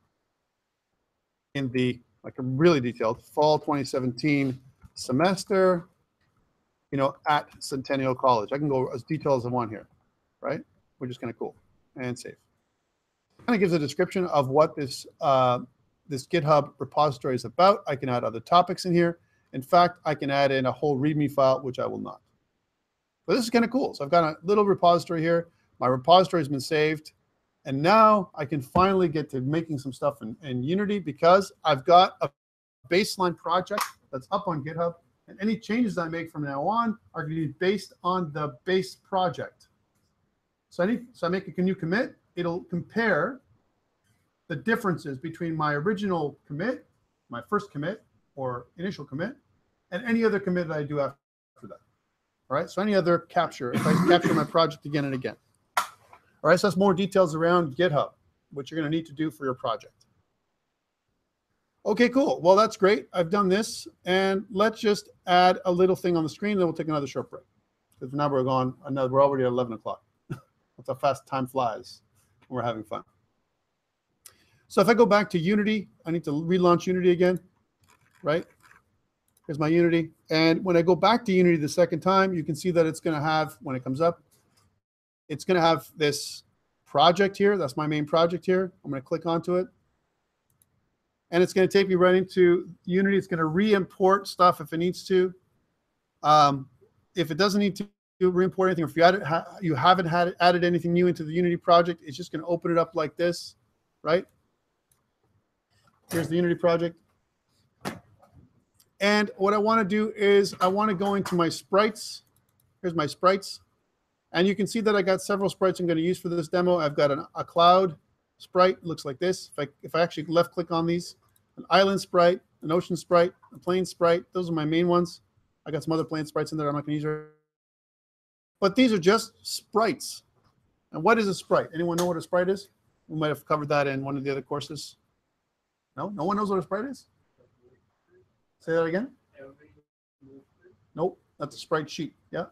in the, like a really detailed fall 2017 semester, you know, at Centennial College. I can go as detailed as I want here, right? Which is kind of cool and safe. Kind of gives a description of what this this GitHub repository is about. I can add other topics in here. In fact, I can add in a whole README file, which I will not. But this is kind of cool. So I've got a little repository here. My repository has been saved. And now I can finally get to making some stuff in Unity because I've got a baseline project that's up on GitHub. And any changes I make from now on are going to be based on the base project. So I make a new commit. It'll compare the differences between my original commit, my first commit or initial commit, and any other commit that I do after that. All right, so any other capture, if I capture my project again and again. All right, so that's more details around GitHub, what you're going to need to do for your project. Okay, cool. Well, that's great. I've done this, and let's just add a little thing on the screen, then we'll take another short break. Because now we're already at 11 o'clock. That's how fast time flies when we're having fun. So if I go back to Unity, I need to relaunch Unity again, right? Here's my Unity. And when I go back to Unity the second time, you can see that it's going to have, when it comes up, it's going to have this project here. That's my main project here. I'm going to click onto it. And it's going to take me right into Unity. It's going to re-import stuff if it needs to. If it doesn't need to re-import anything, or if you haven't added anything new into the Unity project, it's just going to open it up like this, right? Here's the Unity project. And what I want to do is I want to go into my sprites. Here's my sprites. And you can see that I got several sprites I'm going to use for this demo. I've got a cloud sprite, looks like this. If I actually left click on these, an island sprite, an ocean sprite, a plain sprite, those are my main ones. I got some other plain sprites in there I'm not going to use. But these are just sprites. And what is a sprite? Anyone know what a sprite is? We might have covered that in one of the other courses. No? No one knows what a sprite is? Say that again? Nope, that's a sprite sheet. Yeah?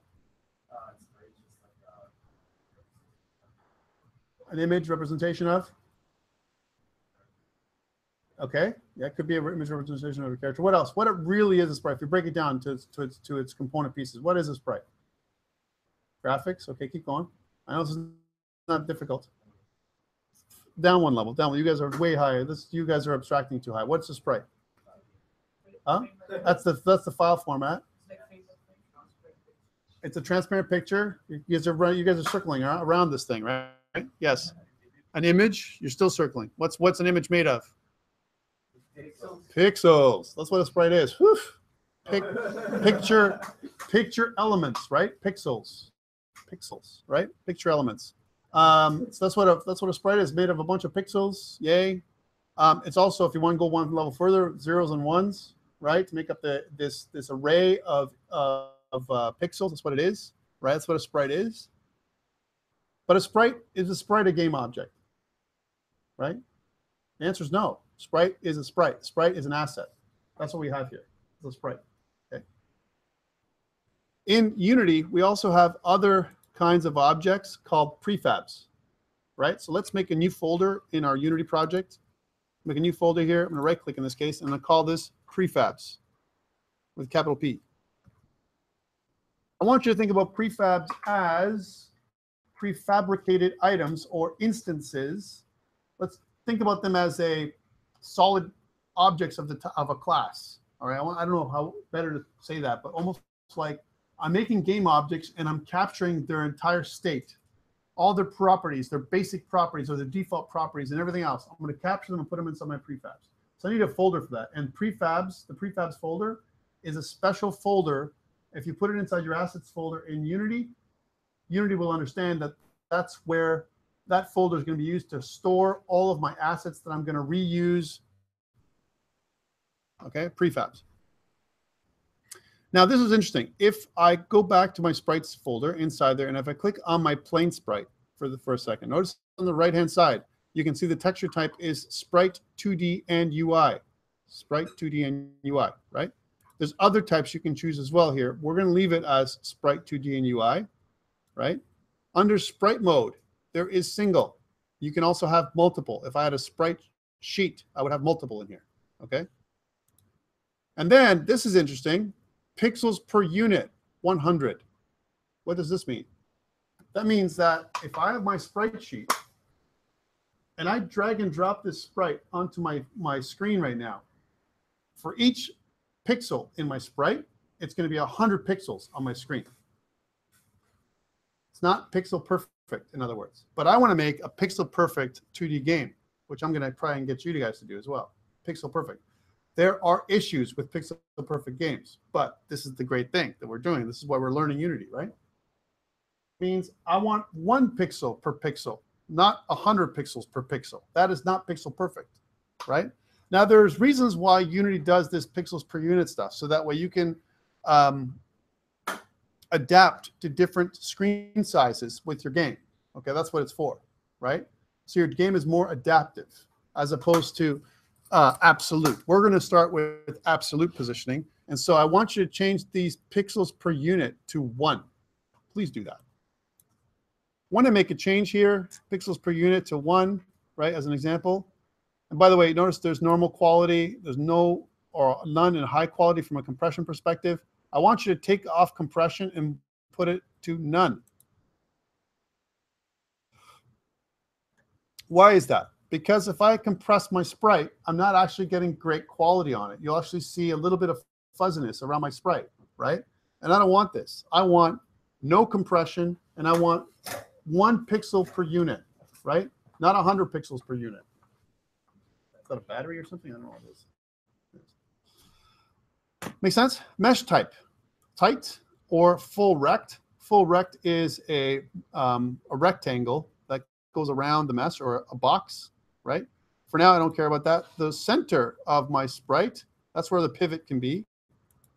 An image representation of? Okay, yeah, it could be an image representation of a character. What else? What it really is a sprite? If you break it down to its component pieces, what is a sprite? Graphics? Okay, keep going. I know this is not difficult. Down one level, down one. You guys are way higher. You guys are abstracting too high. What's a sprite? Huh? That's the file format. It's a transparent picture. You guys are circling around this thing, right? Yes. An image. You're still circling. What's an image made of? Pixels. That's what a sprite is. Whew. Picture elements, right? Pixels, right? Picture elements. So that's what a sprite is, made of a bunch of pixels. Yay. It's also, if you want to go one level further, zeros and ones, right? To make up this array of pixels. That's what it is, right? That's what a sprite is. But is a sprite a game object, right? The answer is no. Sprite is a sprite. Sprite is an asset. That's what we have here. It's a sprite. Okay. In Unity, we also have other kinds of objects called prefabs, right? So let's make a new folder in our Unity project. Make a new folder here. I'm going to right-click in this case, and I'm going to call this prefabs with capital P. I want you to think about prefabs as prefabricated items or instances. Let's think about them as a solid objects of a class. All right, I don't know how better to say that, but almost like I'm making game objects and I'm capturing their entire state, all their properties, their basic properties or their default properties and everything else. I'm going to capture them and put them inside my prefabs. So I need a folder for that. And prefabs, the prefabs folder is a special folder. If you put it inside your assets folder in Unity, Unity will understand that that's where that folder is going to be used to store all of my assets that I'm going to reuse. Okay, prefabs. Now, this is interesting. If I go back to my sprites folder inside there, and if I click on my plain sprite for a second, notice on the right-hand side, you can see the texture type is Sprite 2D and UI. Sprite 2D and UI, right? There's other types you can choose as well here. We're going to leave it as Sprite 2D and UI, right? Under sprite mode, there is single. You can also have multiple. If I had a sprite sheet, I would have multiple in here, okay? And then, this is interesting, pixels per unit, 100. What does this mean? That means that if I have my sprite sheet, and I drag and drop this sprite onto my screen right now, for each pixel in my sprite, it's going to be 100 pixels on my screen. It's not pixel perfect, in other words. But I want to make a pixel perfect 2D game, which I'm going to try and get you guys to do as well. Pixel perfect. There are issues with pixel perfect games, but this is the great thing that we're doing. This is why we're learning Unity, right? It means I want 1 pixel per pixel, not 100 pixels per pixel. That is not pixel perfect, right? Now, there's reasons why Unity does this pixels per unit stuff, so that way you can adapt to different screen sizes with your game. Okay, that's what it's for, right? So your game is more adaptive as opposed to absolute. We're going to start with absolute positioning. And so I want you to change these pixels per unit to 1. Please do that. Want to make a change here, pixels per unit to 1, right, as an example. And by the way, notice there's normal quality. There's no or none in high quality from a compression perspective. I want you to take off compression and put it to none. Why is that? Because if I compress my sprite, I'm not actually getting great quality on it. You'll actually see a little bit of fuzziness around my sprite, right? And I don't want this. I want no compression, and I want 1 pixel per unit, right? Not 100 pixels per unit. Is that a battery or something? I don't know what it is. Make sense? Mesh type, tight or full rect. Full rect is a rectangle that goes around the mesh, or a box, right? For now, I don't care about that. The center of my sprite, that's where the pivot can be.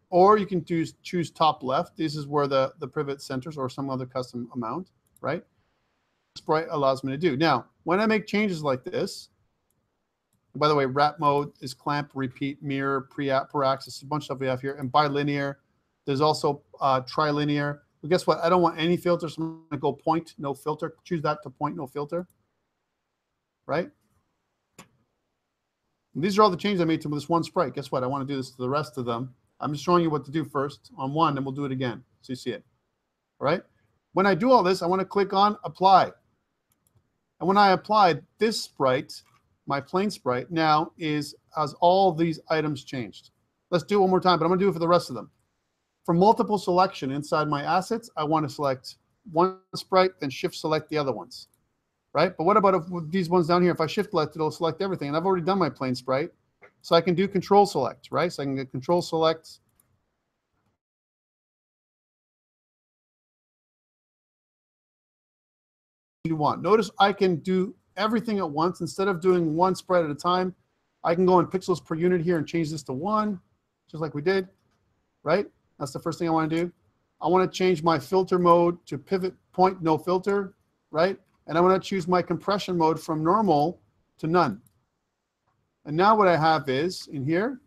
Or you can choose top left. This is where the pivot centers, or some other custom amount, right? Sprite allows me to do. Now, when I make changes like this, by the way, wrap mode is clamp, repeat, mirror, per axis, a bunch of stuff we have here, and bilinear. There's also trilinear. But guess what? I don't want any filters, so I'm going to go point, no filter. Choose that to point, no filter, right? And these are all the changes I made to this one sprite. Guess what? I want to do this to the rest of them. I'm just showing you what to do first on one, and we'll do it again so you see it. All right? When I do all this, I want to click on Apply. And when I apply this sprite, my plain sprite now has all these items changed. Let's do it one more time, but I'm going to do it for the rest of them. For multiple selection inside my assets, I want to select one sprite and shift select the other ones, right? But what about if these ones down here? If I shift select, it'll select everything. And I've already done my plain sprite. So I can do control select, right? So I can get control select. You want. Notice I can do everything at once. Instead of doing one sprite at a time, I can go in pixels per unit here and change this to 1, just like we did, right? That's the first thing I want to do. I want to change my filter mode to pivot point, no filter, right? And I want to choose my compression mode from normal to none. And now what I have is, in here,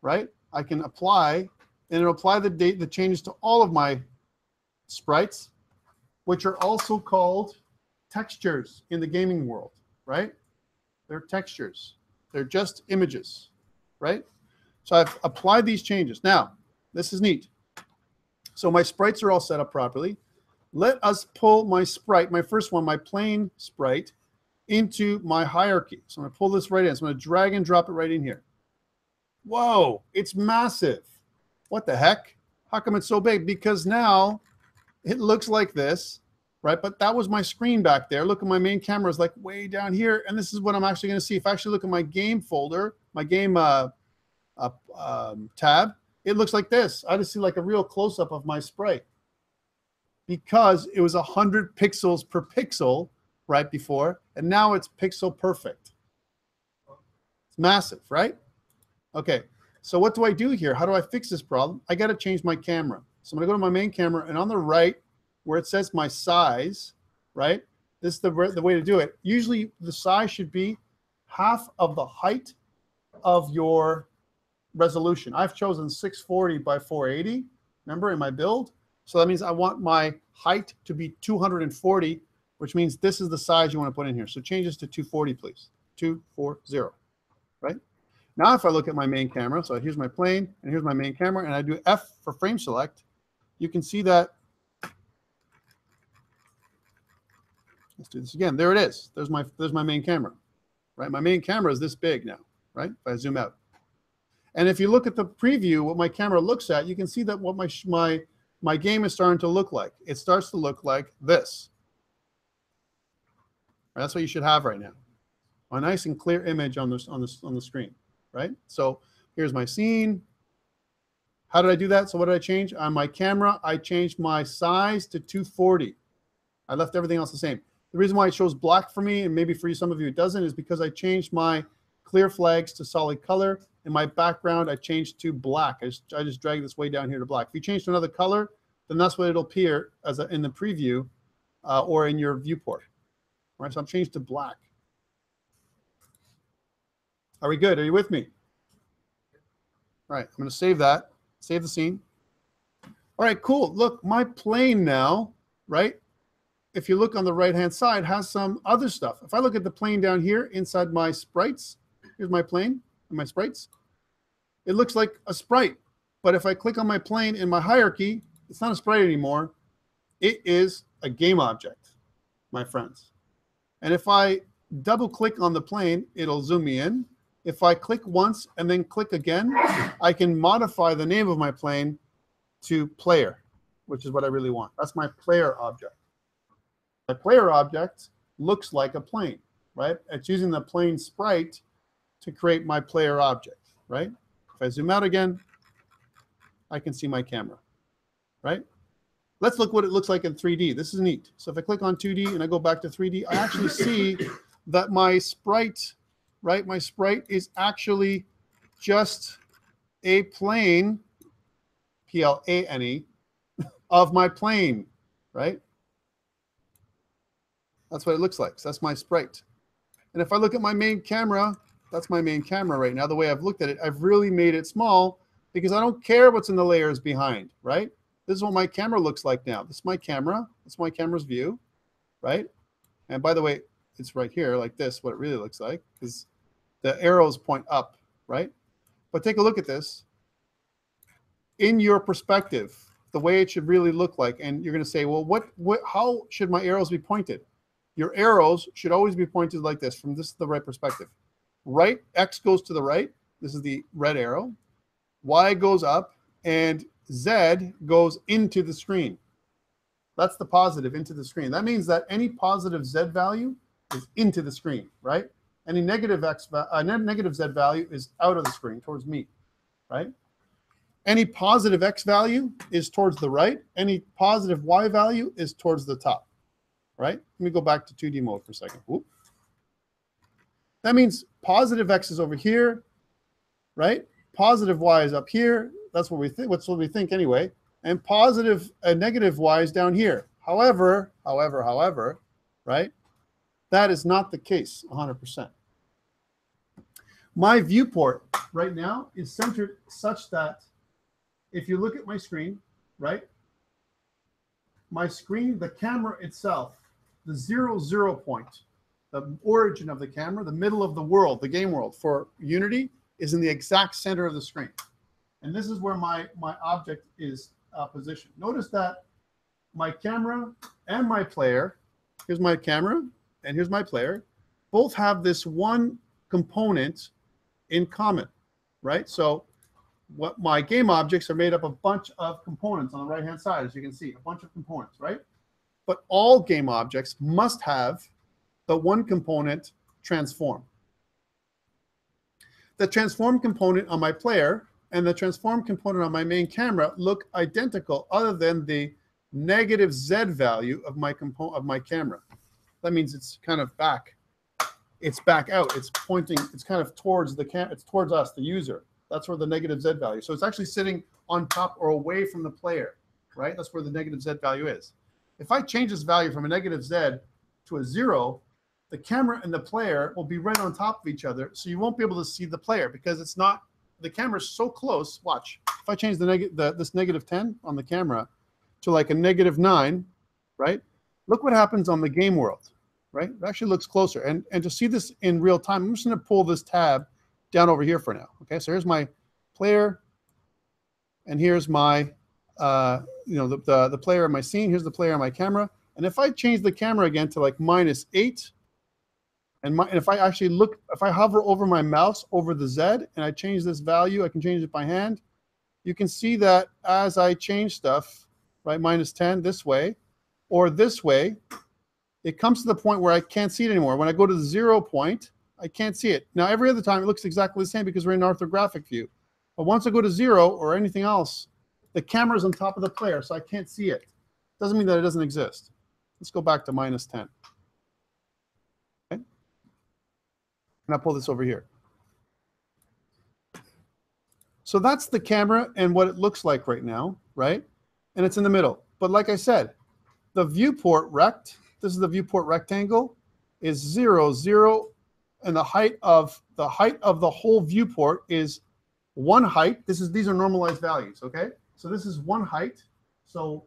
right, I can apply, and it'll apply the changes to all of my sprites, which are also called textures in the gaming world, right? They're textures. They're just images, right? So I've applied these changes. Now, this is neat. So my sprites are all set up properly. Let us pull my sprite, my first one, my plain sprite, into my hierarchy. So I'm going to pull this right in. So I'm going to drag and drop it right in here. Whoa, it's massive. What the heck? How come it's so big? Because now it looks like this, right? But that was my screen back there. Look at my main camera is like way down here. And this is what I'm actually going to see. If I actually look at my game folder, my game tab, it looks like this. I just see like a real close-up of my sprite because it was 100 pixels per pixel right before, and now it's pixel perfect. It's massive, right? Okay, so what do I do here? How do I fix this problem? I got to change my camera. So I'm going to go to my main camera, and on the right, where it says my size, right? This is the way to do it. Usually the size should be half of the height of your resolution. I've chosen 640 by 480, remember, in my build. So that means I want my height to be 240, which means this is the size you want to put in here. So change this to 240, please. 240, right? Now if I look at my main camera, so here's my plane, and here's my main camera, and I do F for frame select, you can see that. Let's do this again. There it is. There's my main camera, right? My main camera is this big now, right? If I zoom out. And if you look at the preview, what my camera looks at, you can see that what my game is starting to look like. It starts to look like this. That's what you should have right now. A nice and clear image on the screen, right? So here's my scene. How did I do that? So what did I change? On my camera, I changed my size to 240. I left everything else the same. The reason why it shows black for me, and maybe for some of you it doesn't, is because I changed my clear flags to solid color. In my background, I changed to black. I just dragged this way down here to black. If you change to another color, then that's what it'll appear as in the preview or in your viewport. All right, so I'm changed to black. Are we good? Are you with me? All right, I'm going to save that. Save the scene. All right, cool. Look, my plane now, right? If you look on the right-hand side, has some other stuff. If I look at the plane down here inside my sprites, here's my plane and my sprites. It looks like a sprite. But if I click on my plane in my hierarchy, it's not a sprite anymore. It is a game object, my friends. And if I double-click on the plane, it'll zoom me in. If I click once and then click again, I can modify the name of my plane to player, which is what I really want. That's my player object. My player object looks like a plane, right? It's using the plane sprite to create my player object, right? If I zoom out again, I can see my camera, right? Let's look what it looks like in 3D. This is neat. So if I click on 2D and I go back to 3D, I actually see that my sprite, right? My sprite is actually just a plane, P-L-A-N-E, of my plane, right? That's what it looks like. So that's my sprite. And if I look at my main camera, that's my main camera right now. The way I've looked at it, I've really made it small because I don't care what's in the layers behind, right? This is what my camera looks like now. This is my camera. That's my camera's view, right? And by the way, it's right here like this, what it really looks like, because the arrows point up, right? But take a look at this. In your perspective, the way it should really look like, and you're going to say, well, how should my arrows be pointed? Your arrows should always be pointed like this, from this to the right perspective. Right, X goes to the right. This is the red arrow. Y goes up, and Z goes into the screen. That's the positive, into the screen. That means that any positive Z value is into the screen, right? Any negative negative Z value is out of the screen towards me, right? Any positive X value is towards the right. Any positive Y value is towards the top, right? Let me go back to 2D mode for a second. Whoop. That means positive X is over here, right? Positive Y is up here. That's what we think. That's what we think anyway. And positive and negative Y is down here. However, right? That is not the case 100%. My viewport right now is centered such that if you look at my screen, right? My screen, the camera itself, the 0, 0 point, the origin of the camera, the middle of the world, the game world for Unity is in the exact center of the screen. And this is where my object is positioned. Notice that my camera and my player, here's my camera and here's my player, both have this one component in common, right? So what my game objects are made up of a bunch of components on the right-hand side, as you can see, a bunch of components, right? But all game objects must have the one component transform. The transform component on my player and the transform component on my main camera look identical other than the negative Z value of my camera. That means it's kind of back. It's back out. It's pointing, it's kind of towards the camera, it's towards us, the user. That's where the negative Z value. So it's actually sitting on top or away from the player, right? That's where the negative Z value is. If I change this value from a negative Z to a 0, the camera and the player will be right on top of each other. So you won't be able to see the player because it's not, the camera's so close. Watch. If I change this negative 10 on the camera to like a -9, right? Look what happens on the game world, right? It actually looks closer. And to see this in real time, I'm just going to pull this tab down over here for now. Okay, so here's my player, and here's my, the player in my scene. Here's the player on my camera. And if I change the camera again to like -8, and if I actually look, if I hover over my mouse over the Z and I change this value, I can change it by hand. You can see that as I change stuff, right, -10 this way or this way, it comes to the point where I can't see it anymore. When I go to the 0 point, I can't see it. Now, every other time it looks exactly the same because we're in orthographic view. But once I go to 0 or anything else, the camera's on top of the player, so I can't see it. Doesn't mean that it doesn't exist. Let's go back to -10. Okay? And I'll pull this over here. So that's the camera and what it looks like right now, right? And it's in the middle. But like I said, the viewport rect, this is the viewport rectangle, is 0, 0, and the height of the whole viewport is 1 height. These are normalized values, okay? So this is 1 height. So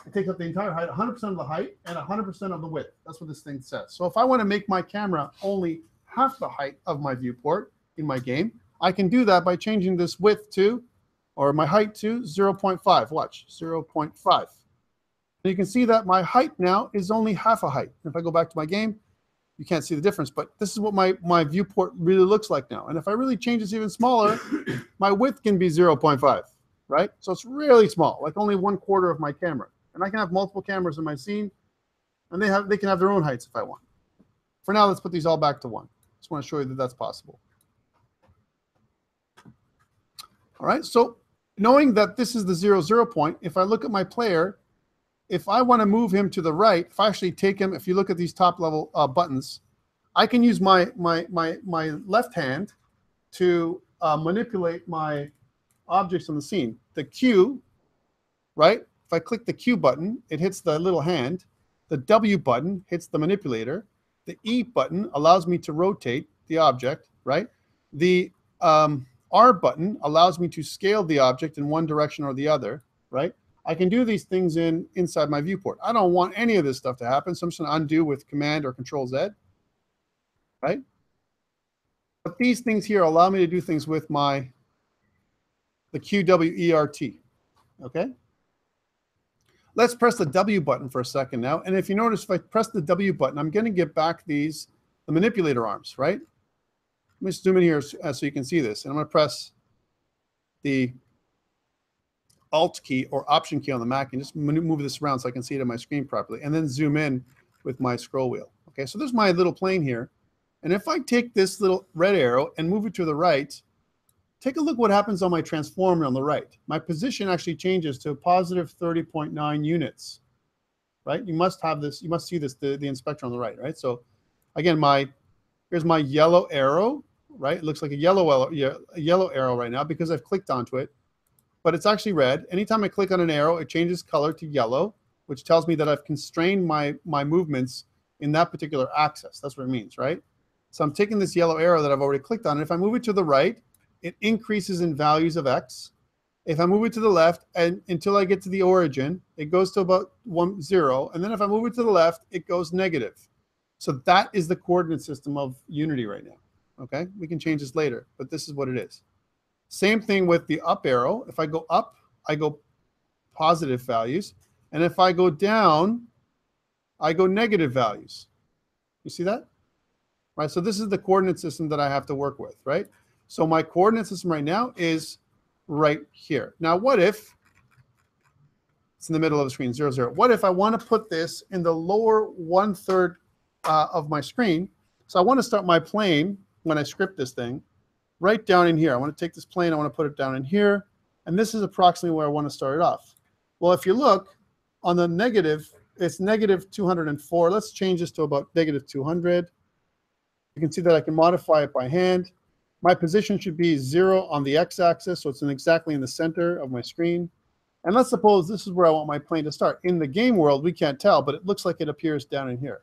it takes up the entire height, 100% of the height and 100% of the width. That's what this thing says. So if I want to make my camera only half the height of my viewport in my game, I can do that by changing this width to, or my height to 0.5. Watch, 0.5. And you can see that my height now is only half a height. If I go back to my game, you can't see the difference, but this is what my viewport really looks like now. And if I really change this even smaller, my width can be 0.5, right? So it's really small, like only 1/4 of my camera. And I can have multiple cameras in my scene, and they can have their own heights if I want. For now, let's put these all back to 1. Just want to show you that that's possible. All right, so knowing that this is the 0, 0 point, if I look at my player, if I want to move him to the right, if I actually take him, if you look at these top level buttons, I can use my left hand to manipulate my objects on the scene. The Q, right? If I click the Q button, it hits the little hand. The W button hits the manipulator. The E button allows me to rotate the object, right? The R button allows me to scale the object in one direction or the other, right? I can do these things inside my viewport. I don't want any of this stuff to happen, so I'm just going to undo with Command or Control Z, right? But these things here allow me to do things with the QWERT, okay? Let's press the W button for a second now. And if you notice, if I press the W button, I'm going to get back the manipulator arms, right? Let me zoom in here so you can see this. And I'm going to press the Alt key or Option key on the Mac and just move this around so I can see it on my screen properly, and then zoom in with my scroll wheel. Okay, so there's my little plane here. And if I take this little red arrow and move it to the right, take a look what happens on my transformer on the right. My position actually changes to positive 30.9 units, right? You must have this, you must see this, the inspector on the right, right? So again, here's my yellow arrow, right? It looks like a yellow arrow right now because I've clicked onto it, but it's actually red. Anytime I click on an arrow, it changes color to yellow, which tells me that I've constrained my movements in that particular axis. That's what it means, right? So I'm taking this yellow arrow that I've already clicked on, and if I move it to the right, it increases in values of X. If I move it to the left and until I get to the origin, it goes to about 1, 0. And then if I move it to the left, it goes negative. So that is the coordinate system of Unity right now. Okay, we can change this later, but this is what it is. Same thing with the up arrow. If I go up, I go positive values. And if I go down, I go negative values. You see that? Right, so this is the coordinate system that I have to work with, right? So my coordinate system right now is right here. Now, what if it's in the middle of the screen, 0, 0? What if I want to put this in the lower 1/3 of my screen? So I want to start my plane when I script this thing right down in here. I want to take this plane, I want to put it down in here, and this is approximately where I want to start it off. Well, if you look on the negative, it's negative 204. Let's change this to about negative 200. You can see that I can modify it by hand. My position should be 0 on the x-axis, so it's exactly in the center of my screen. And let's suppose this is where I want my plane to start. In the game world, we can't tell, but it looks like it appears down in here.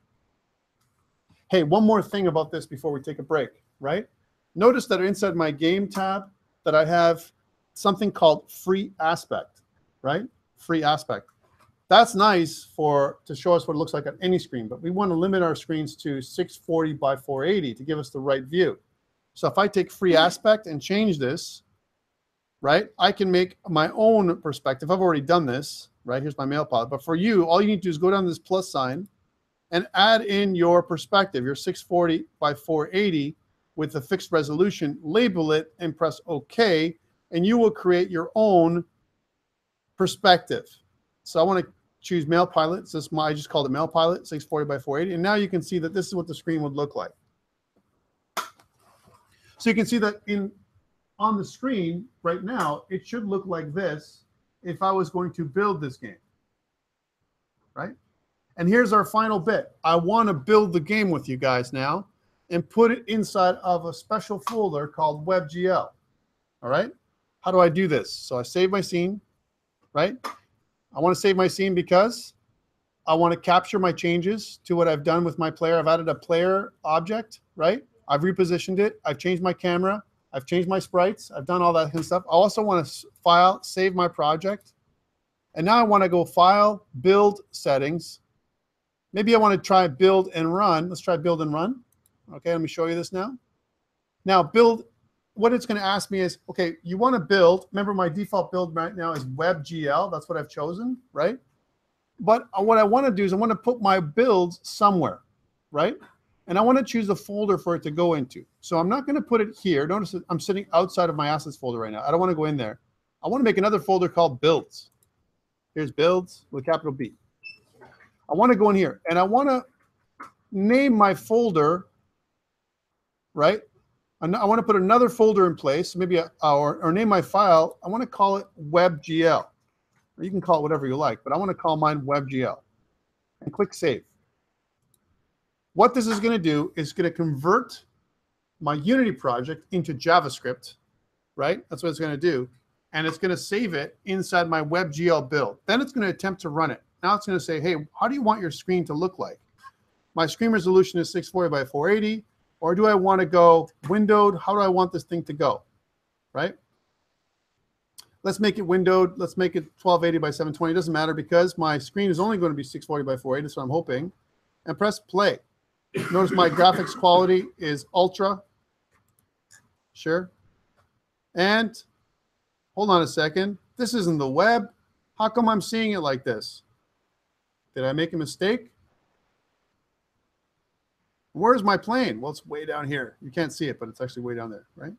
Hey, one more thing about this before we take a break, right? Notice that inside my game tab that I have something called free aspect, right? Free aspect. That's nice to show us what it looks like on any screen, but we want to limit our screens to 640 by 480 to give us the right view. So if I take free aspect and change this, right, I can make my own perspective. I've already done this, right? Here's my mail pilot. But for you, all you need to do is go down to this plus sign and add in your perspective, your 640 by 480 with a fixed resolution, label it and press OK, and you will create your own perspective. So I want to choose mail pilot. So I just called it mail pilot, 640 by 480. And now you can see that this is what the screen would look like. So you can see that on the screen right now, it should look like this if I was going to build this game, right? And here's our final bit. I want to build the game with you guys now and put it inside of a special folder called WebGL, all right? How do I do this? So I save my scene, right? I want to save my scene because I want to capture my changes to what I've done with my player. I've added a player object, right? I've repositioned it. I've changed my camera. I've changed my sprites. I've done all that kind of stuff. I also want to file, save my project. And now I want to go File, Build, Settings. Maybe I want to try Build and Run. Let's try Build and Run. Okay, let me show you this now. Now, build, what it's going to ask me is, okay, you want to build. Remember, my default build right now is WebGL. That's what I've chosen, right? But what I want to do is I want to put my builds somewhere, right? And I want to choose a folder for it to go into. So I'm not going to put it here. Notice that I'm sitting outside of my assets folder right now. I don't want to go in there. I want to make another folder called builds. Here's builds with a capital B. I want to go in here and I want to name my folder, right? I want to put another folder in place, maybe or name my file. I want to call it WebGL. Or you can call it whatever you like, but I want to call mine WebGL. And click Save. What this is going to do is going to convert my Unity project into JavaScript, right? That's what it's going to do. And it's going to save it inside my WebGL build. Then it's going to attempt to run it. Now it's going to say, hey, how do you want your screen to look like? My screen resolution is 640 by 480. Or do I want to go windowed? How do I want this thing to go, right? Let's make it windowed. Let's make it 1280 by 720. It doesn't matter because my screen is only going to be 640 by 480, so I'm hoping. And press play. Notice my graphics quality is ultra. Sure. And hold on a second. This isn't the web. How come I'm seeing it like this? Did I make a mistake? Where's my plane? Well, it's way down here. You can't see it, but it's actually way down there, right?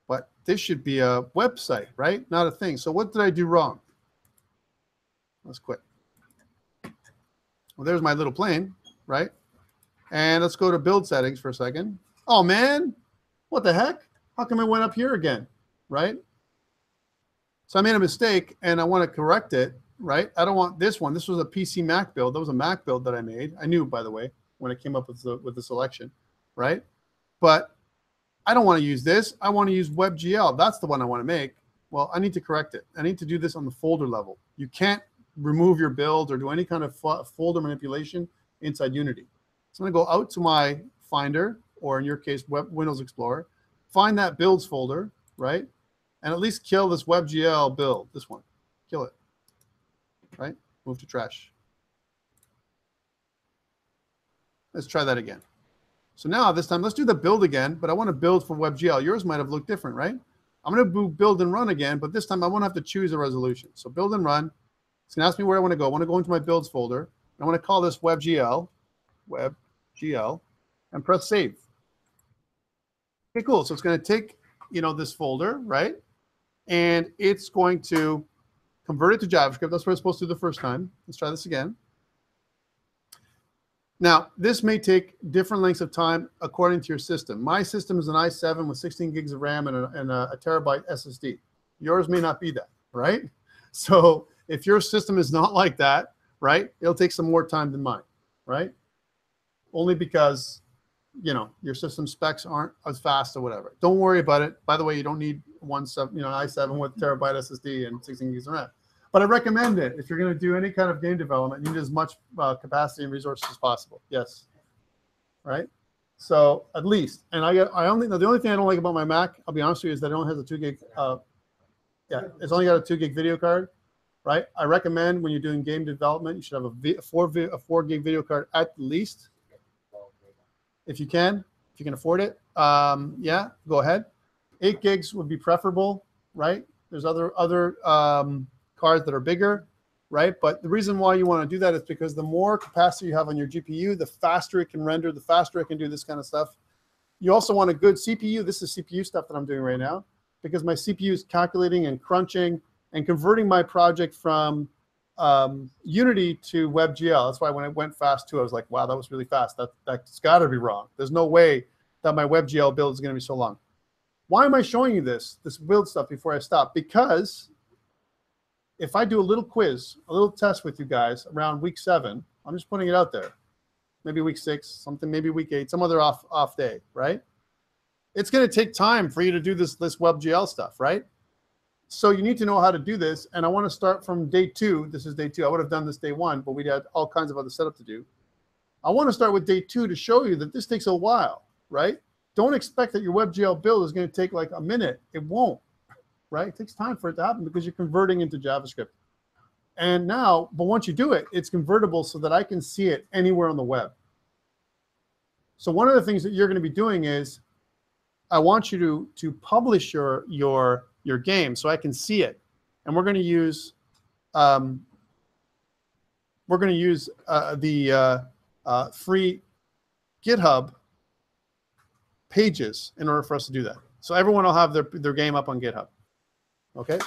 But this should be a website, right? Not a thing. So what did I do wrong? Let's quit. Well, there's my little plane, right? And let's go to build settings for a second. Oh, man. What the heck? How come it went up here again, right? So I made a mistake, and I want to correct it. Right? I don't want this one. This was a PC Mac build. That was a Mac build that I made. I knew, by the way, when I came up with the selection, right? But I don't want to use this. I want to use WebGL. That's the one I want to make. Well, I need to correct it. I need to do this on the folder level. You can't remove your build or do any kind of folder manipulation inside Unity. So I'm going to go out to my Finder, or in your case, Windows Explorer, find that builds folder, right? And at least kill this WebGL build, this one. Kill it. Right? Move to trash. Let's try that again. So now this time, let's do the build again, but I want to build for WebGL. Yours might have looked different, right? I'm going to build and run again, but this time I won't have to choose a resolution. So build and run. It's going to ask me where I want to go. I want to go into my builds folder. I want to call this WebGL, and press save. Okay, cool. So it's going to take, this folder, right? And it's going to convert it to JavaScript. That's what it's supposed to do the first time. Let's try this again. Now, this may take different lengths of time according to your system. My system is an i7 with 16 gigs of RAM and a terabyte SSD. Yours may not be that, right? So if your system is not like that, right, it'll take some more time than mine, right? Only because, your system specs aren't as fast or whatever. Don't worry about it. By the way, you don't need an i7 with terabyte SSD and 16 gigs of RAM. But I recommend it if you're going to do any kind of game development. You need as much capacity and resources as possible. Yes, right. So at least, and the only thing I don't like about my Mac, I'll be honest with you, is that it only has a 2 gig. It's only got a 2 gig video card. right? I recommend when you're doing game development, you should have a 4 gig video card at least, if you can afford it. Yeah, go ahead. 8 gigs would be preferable, right? There's other cards that are bigger, right? But the reason why you want to do that is because the more capacity you have on your GPU, the faster it can render, the faster it can do this kind of stuff. You also want a good CPU. This is CPU stuff that I'm doing right now, because my CPU is calculating and crunching and converting my project from Unity to WebGL. That's why when it went fast too, I was like, wow, that was really fast. That's got to be wrong. There's no way that my WebGL build is going to be so long. Why am I showing you this build stuff before I stop? Because if I do a little quiz, a little test with you guys around week 7, I'm just putting it out there. Maybe week 6, something, maybe week 8, some other off day, right? It's going to take time for you to do this WebGL stuff, right? So you need to know how to do this. And I want to start from day 2. This is day 2. I would have done this day 1, but we had all kinds of other setup to do. I want to start with day 2 to show you that this takes a while, right? Don't expect that your WebGL build is going to take like a minute. It won't, right? It takes time for it to happen because you're converting into JavaScript. And now, but once you do it, it's convertible so that I can see it anywhere on the web. So one of the things that you're going to be doing is I want you to publish your game so I can see it. And we're going to use the free GitHub pages in order for us to do that. So everyone will have their game up on GitHub. Okay.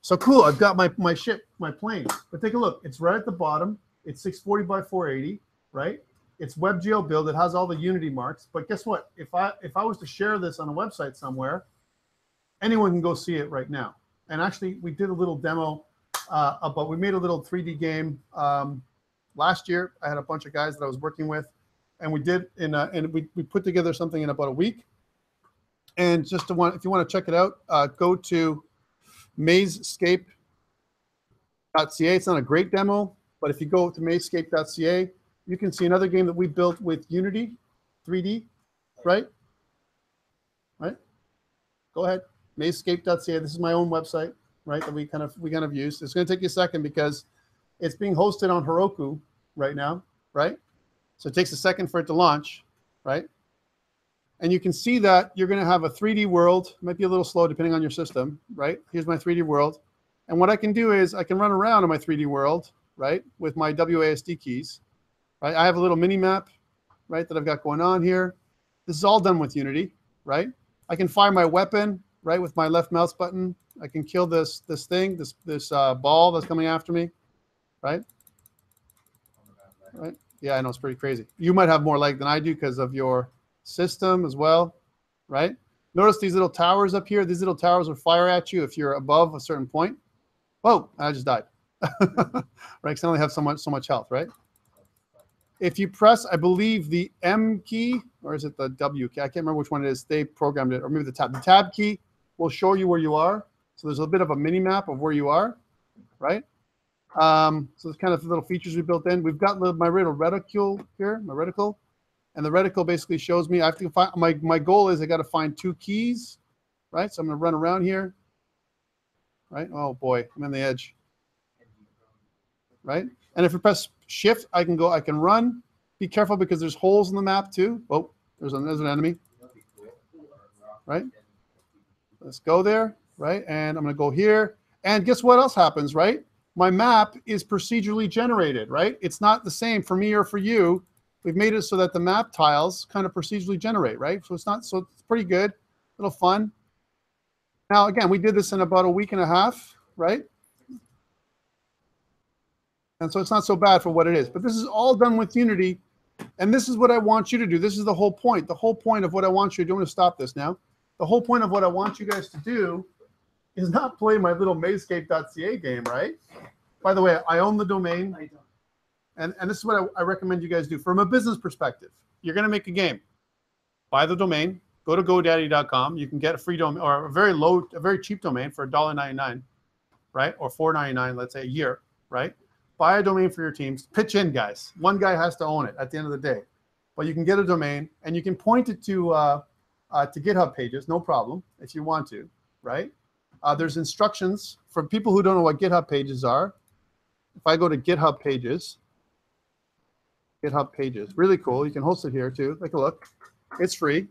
So cool. I've got my plane. But take a look. It's right at the bottom. It's 640 by 480, right? It's WebGL build. It has all the Unity marks. But guess what? If I was to share this on a website somewhere, anyone can go see it right now. And actually, we did a little demo, but we made a little 3D game last year. I had a bunch of guys that I was working with, and we did and we put together something in about a week. And just if you want to check it out, go to mazescape.ca. It's not a great demo, but if you go to mazescape.ca, you can see another game that we built with Unity 3D, right? Right? Go ahead. Mazescape.ca. This is my own website, right? That we kind of used. It's going to take you a second because it's being hosted on Heroku right now, right? So it takes a second for it to launch, right? And you can see that you're going to have a 3D world. It might be a little slow depending on your system, right? Here's my 3D world. And what I can do is I can run around in my 3D world, right, with my WASD keys, right? I have a little mini map, right, that I've got going on here. This is all done with Unity, right? I can fire my weapon, right, with my left mouse button. I can kill this ball that's coming after me, right? Right? Yeah, I know, it's pretty crazy. You might have more lag than I do because of your system as well, right? Notice these little towers up here. These little towers will fire at you if you're above a certain point. Whoa, I just died. Right, because I only have so much health, right? If you press, I believe, the M key, or is it the W key? I can't remember which one it is. They programmed it, or maybe the tab. The tab key will show you where you are. So there's a bit of a mini map of where you are, right? So there's kind of little features we built in. We've got my little reticle here, my reticle. And the reticle basically shows me I have to find my goal is I got to find 2 keys, right? So I'm going to run around here, right? Oh boy, I'm in the edge, right? And if you press Shift, I can run. Be careful because there's holes in the map too. Oh, there's an enemy, right? Let's go there, right? And I'm going to go here. And guess what else happens, right? My map is procedurally generated, right? It's not the same for me or for you. We've made it so that the map tiles kind of procedurally generate, right? So it's pretty good, a little fun. Now, again, we did this in about a week and a half, right? And so it's not so bad for what it is. But this is all done with Unity. And this is what I want you to do. This is the whole point. The whole point of what I want you to do. I'm going to stop this now. The whole point of what I want you guys to do is not play my little mazescape.ca game, right? By the way, I own the domain. And this is what I recommend you guys do. From a business perspective, you're going to make a game. Buy the domain. Go to GoDaddy.com. You can get a free domain or a very cheap domain for $1.99, right? Or $4.99, let's say, a year, right? Buy a domain for your teams. Pitch in, guys. One guy has to own it at the end of the day. But you can get a domain, and you can point it to GitHub pages, no problem, if you want to, right? There's instructions for people who don't know what GitHub pages are, if I go to GitHub pages, really cool. You can host it here too. Take a look. It's free,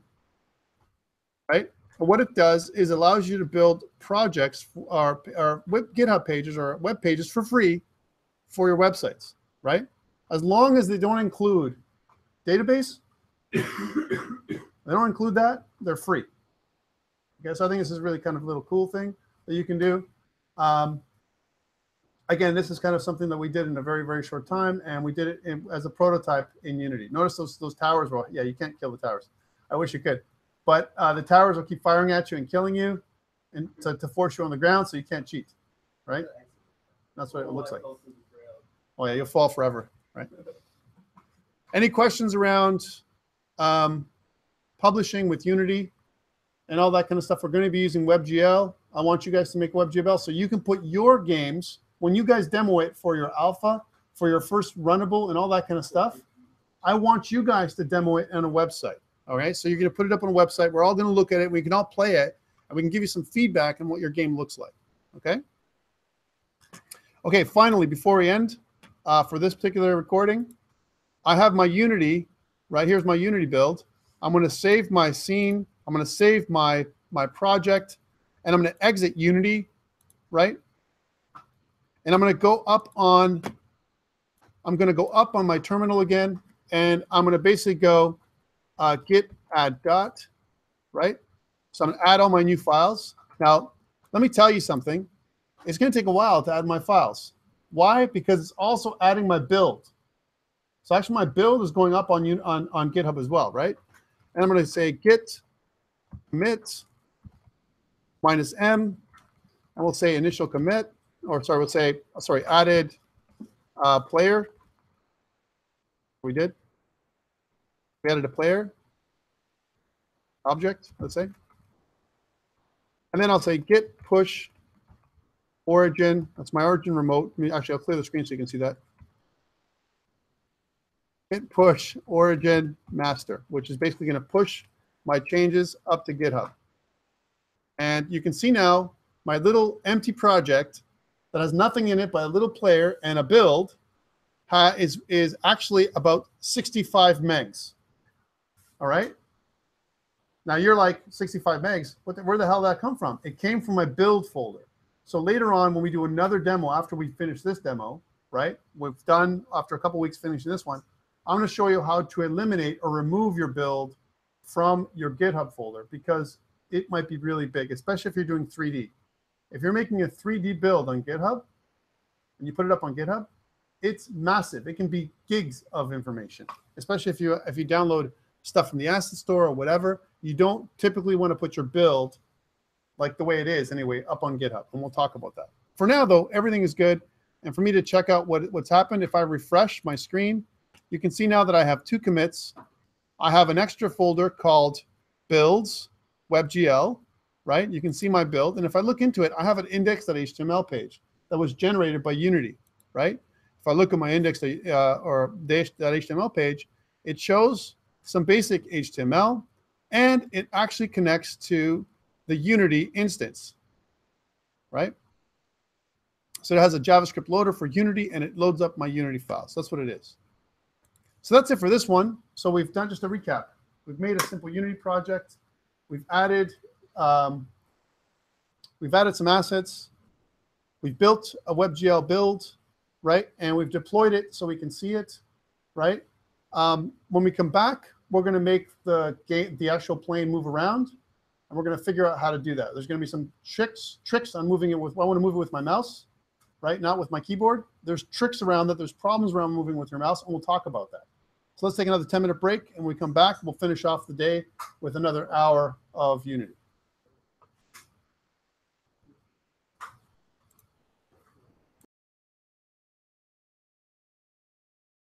right? But what it does is allows you to build projects or GitHub pages or web pages for free for your websites, right? As long as they don't include database, they don't include that, they're free. Okay, so I think this is really kind of a little cool thing that you can do. Again, this is kind of something that we did in a very, very short time, and we did it as a prototype in Unity. Notice those towers, well, yeah, you can't kill the towers. I wish you could. But the towers will keep firing at you and killing you and to force you on the ground so you can't cheat, right? That's what it looks like. Oh, yeah, you'll fall forever, right? Any questions around publishing with Unity and all that kind of stuff? We're going to be using WebGL. I want you guys to make WebGL so you can put your games, when you guys demo it for your alpha, for your first runnable and all that kind of stuff, I want you guys to demo it on a website. All right, so you're going to put it up on a website. We're all going to look at it. We can all play it, and we can give you some feedback on what your game looks like. Okay? Okay, finally, before we end, for this particular recording, I have my Unity. Right here's my Unity build. I'm going to save my scene. I'm going to save my project, and I'm going to exit Unity, right? And I'm going to go up on my terminal again, and I'm going to basically go git add dot, right? So I'm going to add all my new files. Now, let me tell you something. It's going to take a while to add my files. Why? Because it's also adding my build. So actually, my build is going up on GitHub as well, right? And I'm going to say git commit -m, and we'll say initial commit, or sorry, we'll say added player. We added a player object, let's say. And then I'll say git push origin. That's my origin remote. Actually, I'll clear the screen so you can see that. Git push origin master, which is basically going to push my changes up to GitHub. And you can see now my little empty project that has nothing in it but a little player and a build is actually about 65 megs. All right. Now you're like 65 megs. Where the hell did that come from? It came from my build folder. So later on, when we do another demo after we finish this demo, right? We've done after a couple weeks finishing this one. I'm going to show you how to eliminate or remove your build from your GitHub folder because it might be really big, especially if you're doing 3D. If you're making a 3D build on GitHub and you put it up on GitHub, it's massive. It can be gigs of information, especially if you download stuff from the asset store or whatever. You don't typically want to put your build like the way it is anyway up on GitHub, and we'll talk about that. For now, though, everything is good. And for me to check out what's happened, if I refresh my screen, you can see now that I have 2 commits. I have an extra folder called builds WebGL, right? You can see my build. And if I look into it, I have an index.html page that was generated by Unity, right? If I look at my index or .html page, it shows some basic HTML, and it actually connects to the Unity instance, right? So it has a JavaScript loader for Unity, and it loads up my Unity files. So that's what it is. So that's it for this one. So we've done just a recap. We've made a simple Unity project. We've added some assets. We've built a WebGL build, right? And we've deployed it so we can see it, right? When we come back, we're going to make the actual plane move around, and we're going to figure out how to do that. There's going to be some tricks on moving it with. I want to move it with my mouse, right? Not with my keyboard. There's tricks around that. There's problems around moving with your mouse, and we'll talk about that. So let's take another 10-minute break, and when we come back, we'll finish off the day with another hour of Unity.